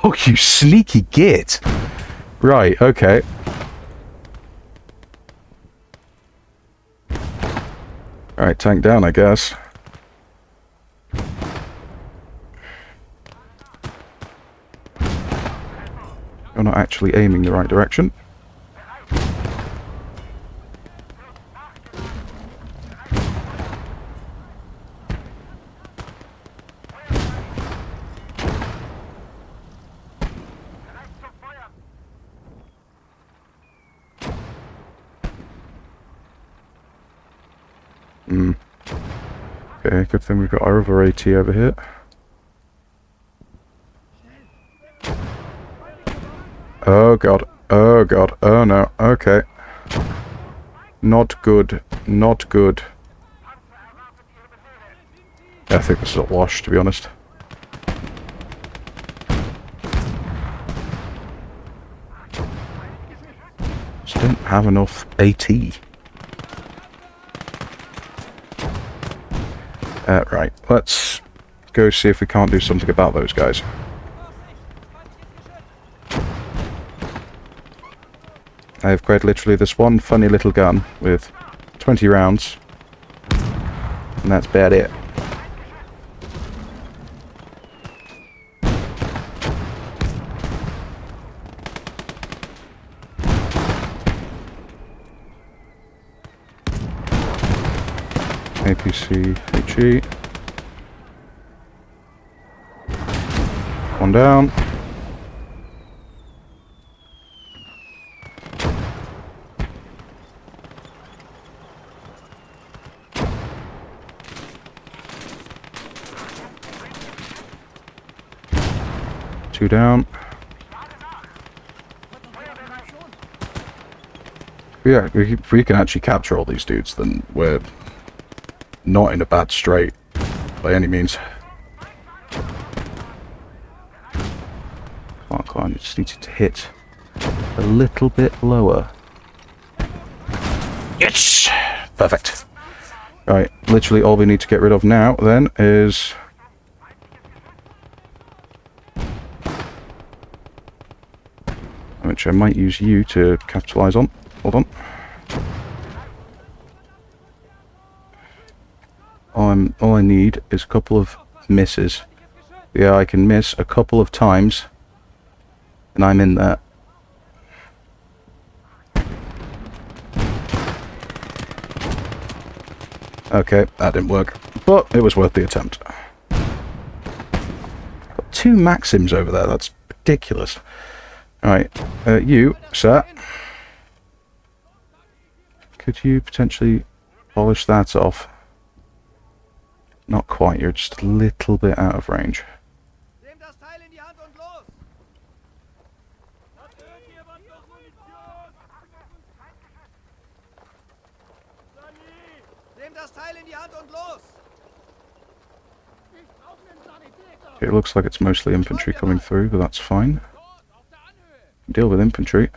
Oh, you sneaky git! Right, okay. Alright, tank down, I guess. You're not actually aiming the right direction. Okay, good thing we've got our other AT over here. Oh god, oh god, oh no, okay. Not good, not good. I think this is a wash, to be honest. Just don't have enough AT. Right, let's go see if we can't do something about those guys. I have quite literally this one funny little gun with 20 rounds, and that's about it. APC HE. One down. Two down. Yeah, if we can actually capture all these dudes, then we're not in a bad strait by any means. Come on, just need to hit a little bit lower. Yes! Perfect. Right, literally all we need to get rid of now then is which I might use you to capitalize on. Hold on. All I need is a couple of misses. Yeah, I can miss a couple of times, and I'm in there. Okay, that didn't work, but it was worth the attempt. Got two Maxims over there, that's ridiculous. Alright, you, sir. Could you potentially polish that off? Not quite, you're just a little bit out of range. Okay, it looks like it's mostly infantry coming through, but that's fine. Deal with infantry.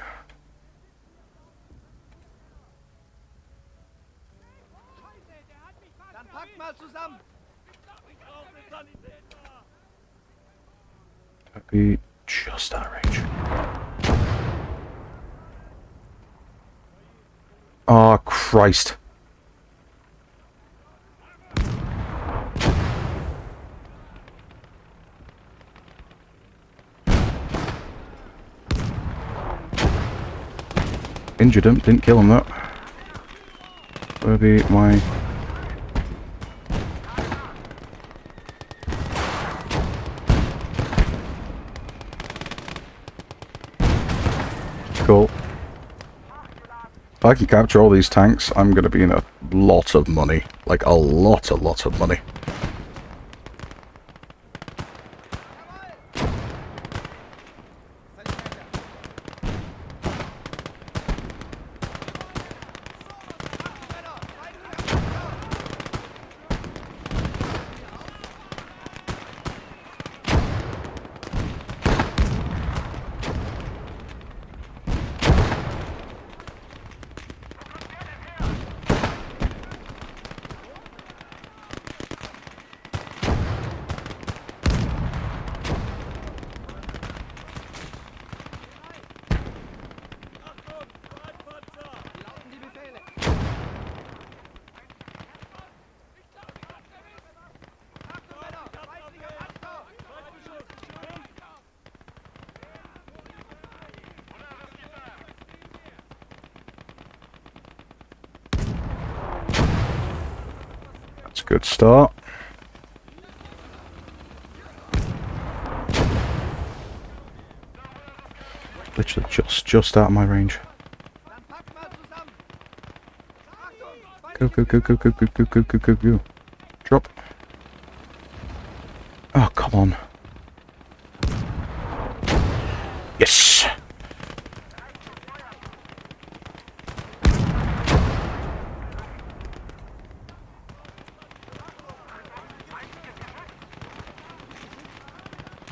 be just out of range. Oh, Christ. Injured him, didn't kill him though. Where'll be my... Cool. If I can capture all these tanks, I'm going to be in a lot of money. Like, a lot of money. That's a good start. Literally just out of my range. Go, go, go, go, go, go, go, go, go, go, go. Drop. Oh, come on. Yes!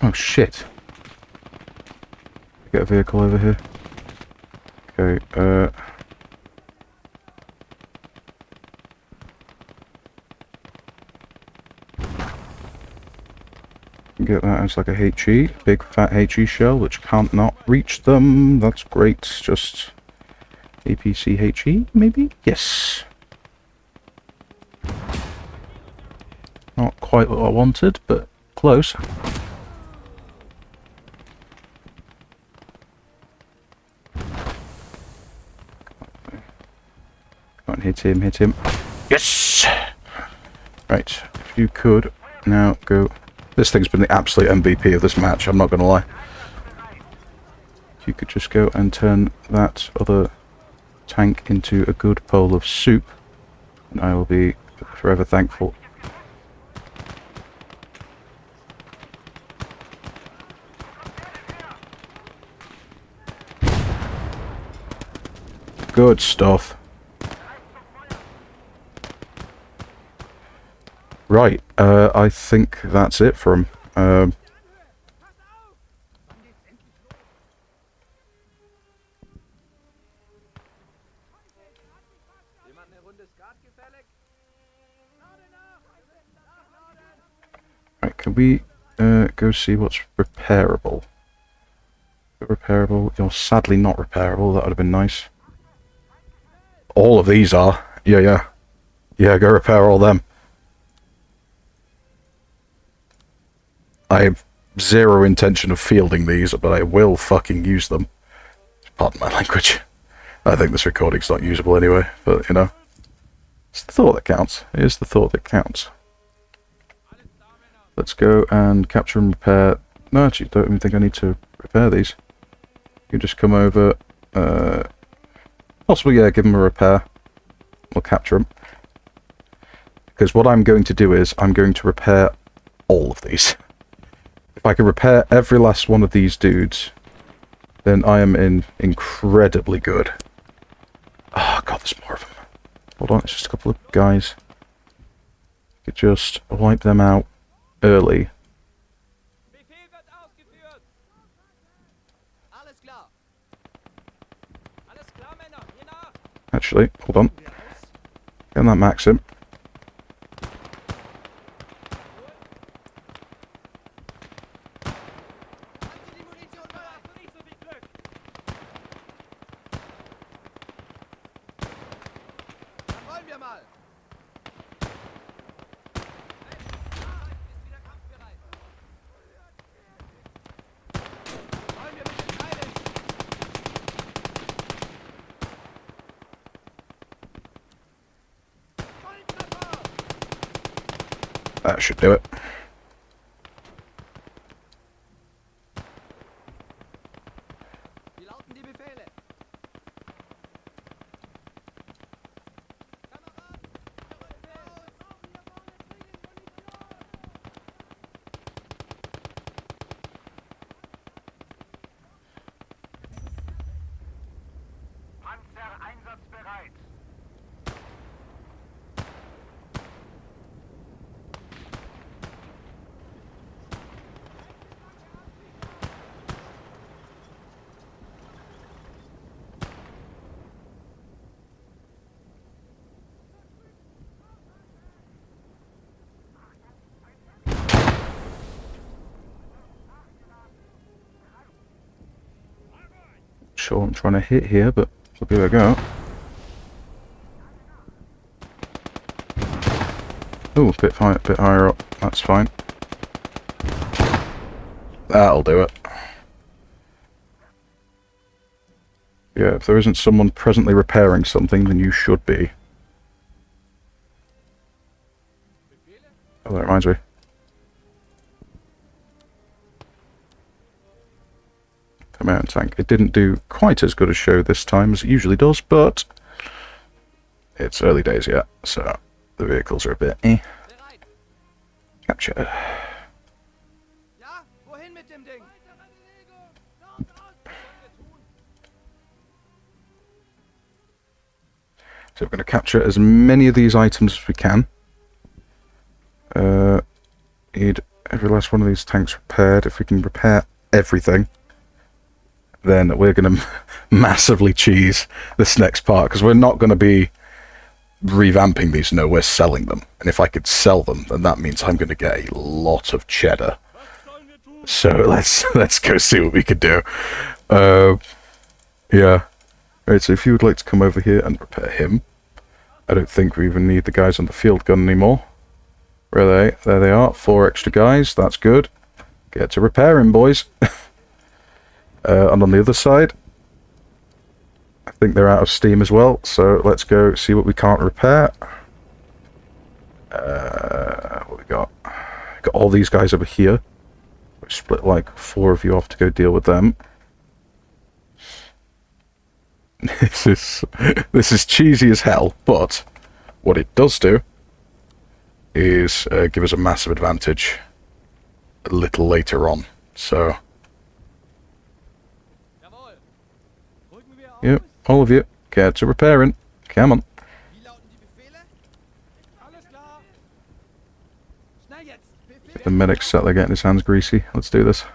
Oh, shit. Get a vehicle over here. Okay, get that as like a HE, big fat HE shell, which can't not reach them. That's great. Just APC HE, maybe? Yes. Not quite what I wanted, but close. Come on, hit him, hit him. Yes! Right, if you could now go... This thing's been the absolute MVP of this match, I'm not going to lie. If you could just go and turn that other tank into a good bowl of soup, and I will be forever thankful. Good stuff. Right, I think that's it for him. Right, can we go see what's repairable? Repairable? You're sadly not repairable, that would have been nice. All of these are. Yeah, yeah. Yeah, go repair all them. I have zero intention of fielding these, but I will fucking use them. Pardon my language. I think this recording's not usable anyway, but you know. It's the thought that counts. It is the thought that counts. Let's go and capture and repair. No, actually, don't even think I need to repair these. You can just come over. Possibly, yeah, give them a repair. We'll capture them. Because what I'm going to do is, I'm going to repair all of these. If I can repair every last one of these dudes, then I am in incredibly good. Oh god, there's more of them. Hold on, it's just a couple of guys. You could just wipe them out early. Actually, hold on. Get that Maxim. That should do it. Sure, I'm trying to hit here, but we'll give it a go. Oh, a bit higher up. That's fine. That'll do it. Yeah, if there isn't someone presently repairing something, then you should be. Oh, that reminds me. Command tank. It didn't do quite as good a show this time as it usually does, but it's early days yet, so the vehicles are a bit eh. Capture. So we're going to capture as many of these items as we can. Need every last one of these tanks repaired. If we can repair everything, then we're going to massively cheese this next part, because we're not going to be revamping these. No, we're selling them. And if I could sell them, then that means I'm going to get a lot of cheddar. So let's go see what we could do. Yeah. Right, so if you would like to come over here and repair him. I don't think we even need the guys on the field gun anymore. Where are they? There they are. 4 extra guys. That's good. Get to repair him, boys. And on the other side, I think they're out of steam as well. So let's go see what we can't repair. What we got? Got all these guys over here. We split like 4 of you off to go deal with them. This is cheesy as hell, but what it does do is give us a massive advantage a little later on. So, yep, all of you, get to repairing. Come on. The medic's sat there getting his hands greasy. Let's do this.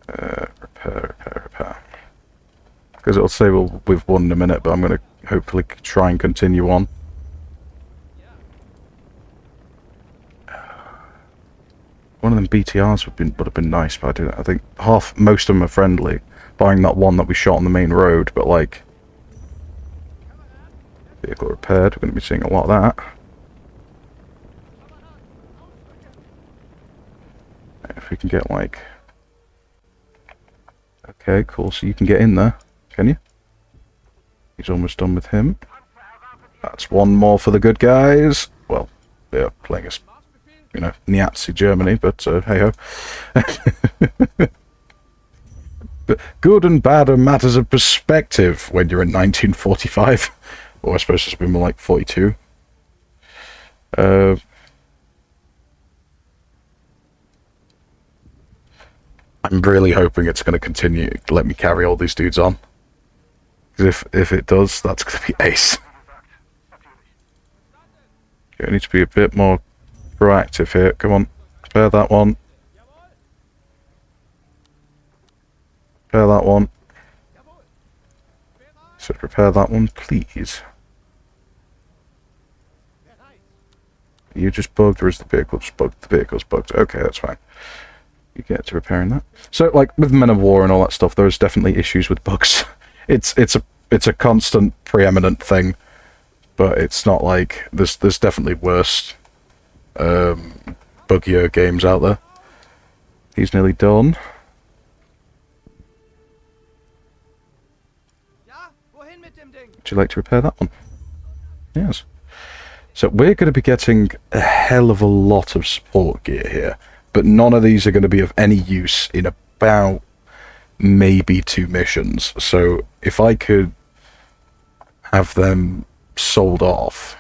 Repair. Because it'll say we've won in a minute, but I'm going to hopefully try and continue on. One of them BTRs would have been nice, but I think most of them are friendly, barring that one that we shot on the main road. But like, vehicle repaired, we're going to be seeing a lot of that. If we can get like, okay, cool. So you can get in there, can you? He's almost done with him. That's one more for the good guys. Well, they're playing us, you know, Nazi Germany, but hey ho. But good and bad are matters of perspective when you're in 1945, or I suppose it's been more like 42. I'm really hoping it's going to continue. Let me carry all these dudes on. Because if it does, that's going to be ace. Okay, I need to be a bit more proactive here. Come on, repair that one. Repair that one. So repair that one, please. Are you just bugged, or is the vehicle just bugged? The vehicle's bugged. Okay, that's fine. You get to repairing that. So, like with Men of War and all that stuff, there's definitely issues with bugs. It's a constant, preeminent thing, but it's not like there's definitely worse, buggier games out there. He's nearly done. Would you like to repair that one? Yes. So we're going to be getting a hell of a lot of support gear here, but none of these are going to be of any use in about maybe 2 missions. So if I could have them sold off,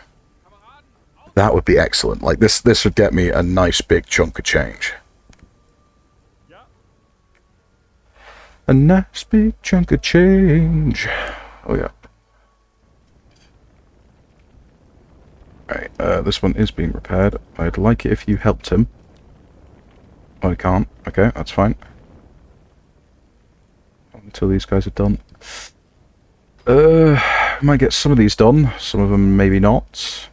that would be excellent. Like this would get me a nice big chunk of change. A nice big chunk of change. Oh yeah. Right, this one is being repaired. I'd like it if you helped him. Oh, I can't. Okay, that's fine. Until these guys are done. Might get some of these done. Some of them maybe not.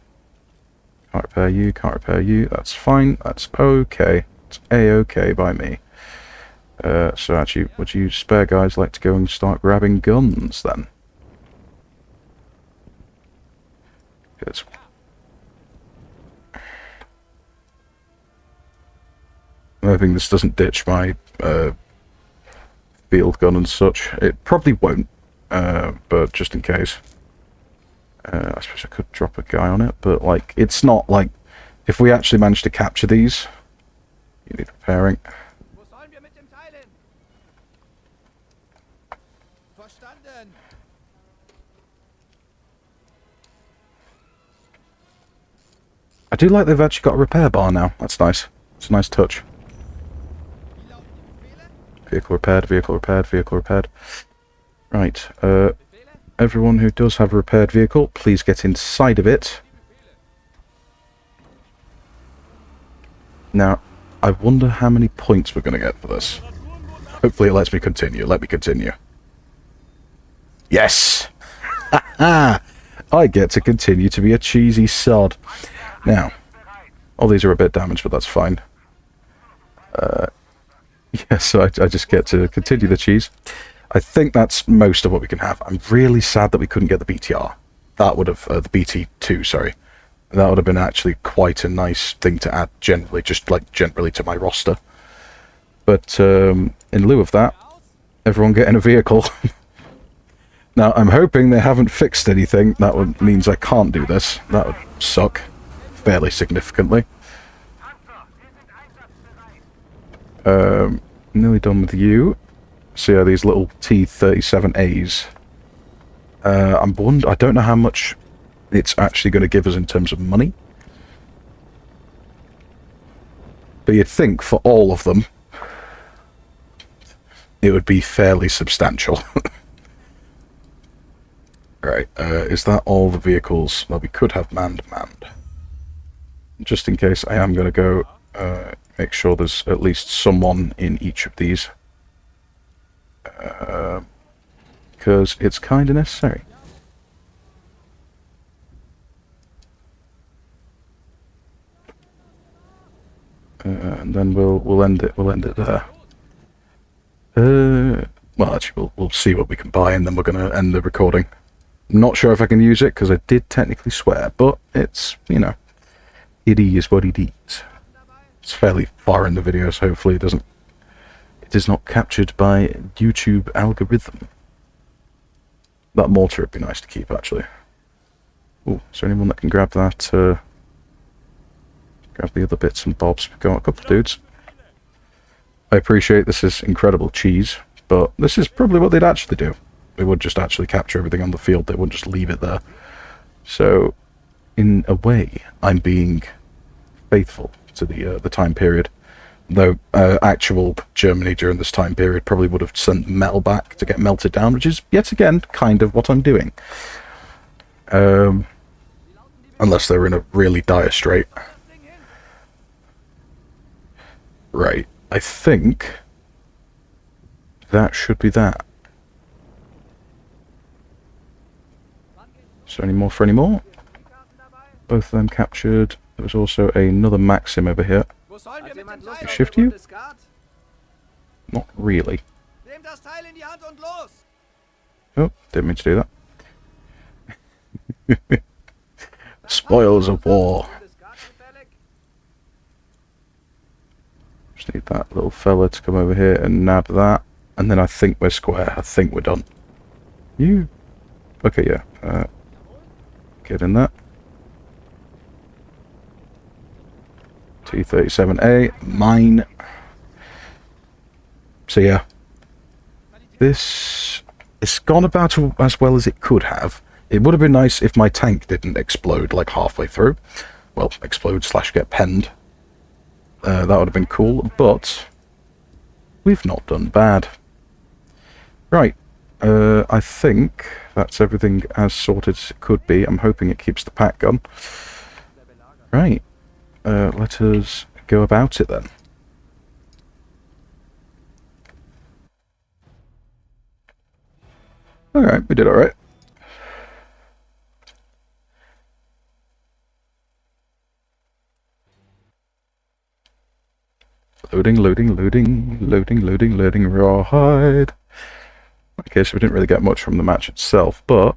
Can't repair you, can't repair you. That's fine. That's okay. It's A-okay by me. So actually, would you spare guys like to go and start grabbing guns then? Because I'm hoping this doesn't ditch my field gun and such. It probably won't, but just in case. I suppose I could drop a guy on it, but like, it's not like, if we actually manage to capture these, you need repairing. I do like they've actually got a repair bar now. That's nice. It's a nice touch. Vehicle repaired, vehicle repaired, vehicle repaired. Right, everyone who does have a repaired vehicle, please get inside of it. Now, I wonder how many points we're going to get for this. Hopefully it lets me continue. Let me continue. Yes! Ha I get to continue to be a cheesy sod. Now, all these are a bit damaged, but that's fine. Yeah, so I just get to continue the cheese. I think that's most of what we can have. I'm really sad that we couldn't get the BTR. That would have, the BT2, sorry. That would have been actually quite a nice thing to add generally, just like generally to my roster. But in lieu of that, everyone get in a vehicle. Now, I'm hoping they haven't fixed anything. That means I can't do this. That would suck fairly significantly. Nearly done with you. So yeah, these little T-37As. I don't know how much it's actually going to give us in terms of money. But you'd think for all of them, it would be fairly substantial. Right, is that all the vehicles? Well, we could have manned. Just in case, I am going to go make sure there's at least someone in each of these. Because it's kind of necessary. And then we'll end it there. Well, actually, we'll see what we can buy, and then we're going to end the recording. Not sure if I can use it, because I did technically swear, but it's, you know, it is what it is. It's fairly far in the video, so hopefully it is not captured by YouTube algorithm. That mortar would be nice to keep, actually. Oh, is there anyone that can grab that, grab the other bits and bobs? We've got a couple of dudes. I appreciate this is incredible cheese, but this is probably what they'd actually do. They would just actually capture everything on the field. They wouldn't just leave it there. So, in a way, I'm being faithful to the time period. Though actual Germany during this time period probably would have sent metal back to get melted down, which is yet again kind of what I'm doing. Unless they're in a really dire strait. Right, I think that should be that. Is there any more for any more? Both of them captured. There was also another Maxim over here. Can shift you? Not really. Oh, didn't mean to do that. Spoils of war. Just need that little fella to come over here and nab that. And then I think we're square. I think we're done. You? Okay, yeah. Get in that. T-37A, mine. So yeah, this it's gone about as well as it could have. It would have been nice if my tank didn't explode like halfway through. Well, explode / get penned. That would have been cool, but we've not done bad. Right, I think that's everything as sorted as it could be. I'm hoping it keeps the pack gun. Right, let us go about it then. Alright, we did alright. Loading, rawhide. Okay, so we didn't really get much from the match itself, but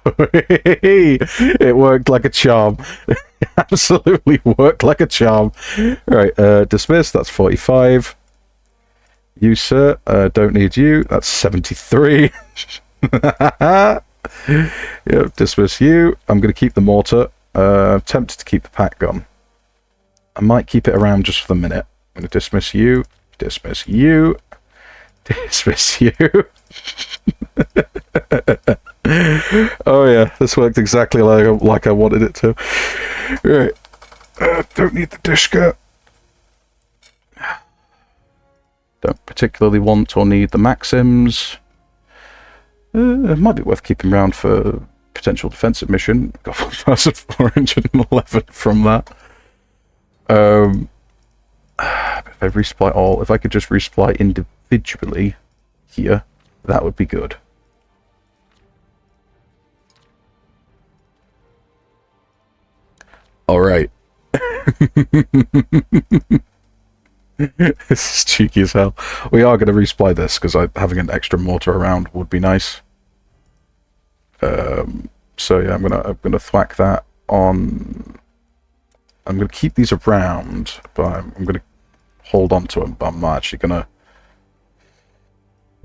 it worked like a charm. Absolutely worked like a charm. Right, dismiss, that's 45. You, sir, don't need you, that's 73. Yep, dismiss you. I'm going to keep the mortar. I'm tempted to keep the pack gun. I might keep it around just for the minute. I'm going to dismiss you, dismiss you, dismiss you. Oh yeah, this worked exactly like I wanted it to. Right, don't need the Dishka. Don't particularly want or need the Maxims. It might be worth keeping around for potential defensive mission. Got 1,411 from that. If I resupply all, if I could just resupply individually here, that would be good. Alright. This is cheeky as hell. We are going to resupply this, because having an extra mortar around would be nice. So yeah, I'm gonna thwack that on. I'm gonna keep these around, but I'm gonna hold on to them, but I'm not actually gonna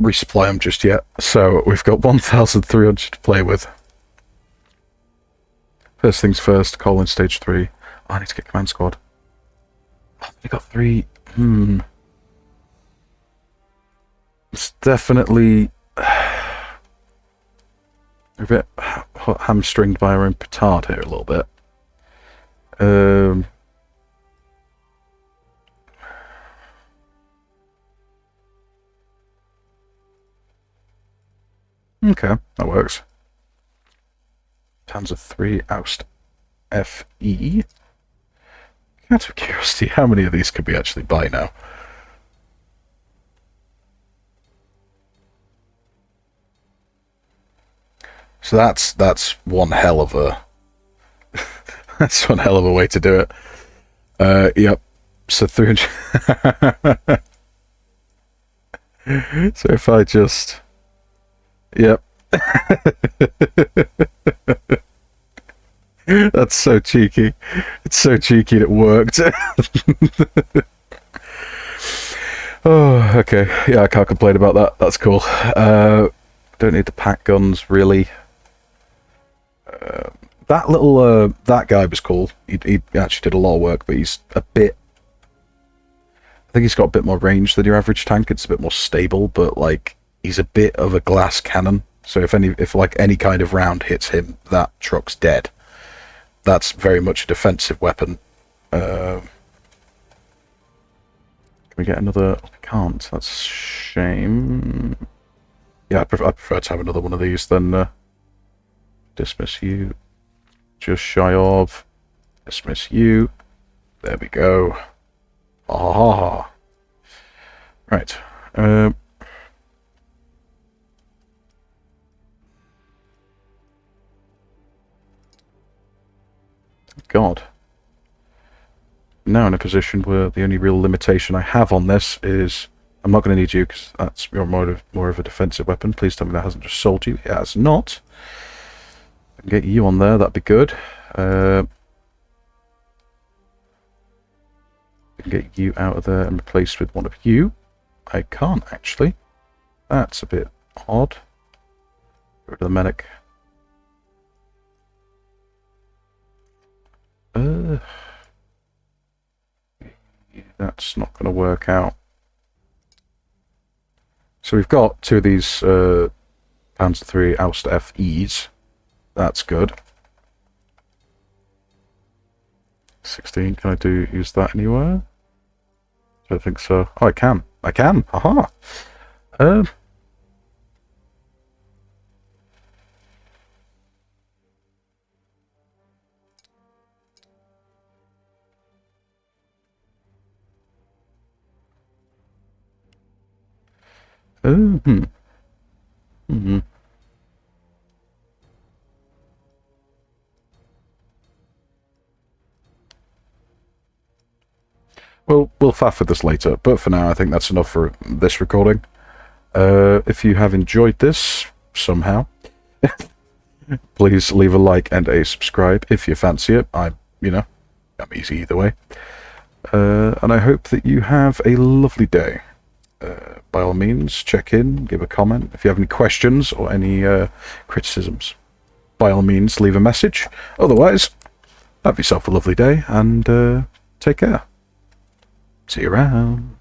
resupply them just yet. So we've got 1,300 to play with. First things first, colon stage 3. Oh, I need to get command squad. Oh, we got 3. It's definitely a bit hamstringed by our own petard here a little bit. Okay, that works. Panzer 3 oust FE. Out of curiosity, how many of these could we actually buy now? So that's one hell of a that's one hell of a way to do it. Yep. So 300. So if I just, yep. That's so cheeky. It's so cheeky and it worked. Oh, okay. Yeah, I can't complain about that. That's cool. Don't need the pack guns, really. That little, that guy was cool. He actually did a lot of work, but he's a bit... I think he's got a bit more range than your average tank. It's a bit more stable, but, like, he's a bit of a glass cannon. So if any kind of round hits him, that truck's dead. That's very much a defensive weapon. Can we get another... I can't. That's a shame. Yeah, I prefer to have another one of these than... dismiss you. Just shy of. Dismiss you. There we go. Ah. Right. God. Now in a position where the only real limitation I have on this is I'm not going to need you because that's more of a defensive weapon. Please tell me that hasn't just sold you. It has not. I can get you on there. That'd be good. I can get you out of there and replaced with one of you. I can't actually. That's a bit odd. Go to the medic. That's not going to work out. So we've got 2 of these Panzer 3 Aust FEs. That's good. 16, can I use that anywhere? Don't think so. Oh, I can. I can. Haha. We'll faff with this later, but for now I think that's enough for this recording. If you have enjoyed this somehow, please leave a like and a subscribe if you fancy it. I'm easy either way. And I hope that you have a lovely day. By all means, check in, give a comment. If you have any questions or any criticisms, by all means, leave a message. Otherwise, have yourself a lovely day and take care. See you around.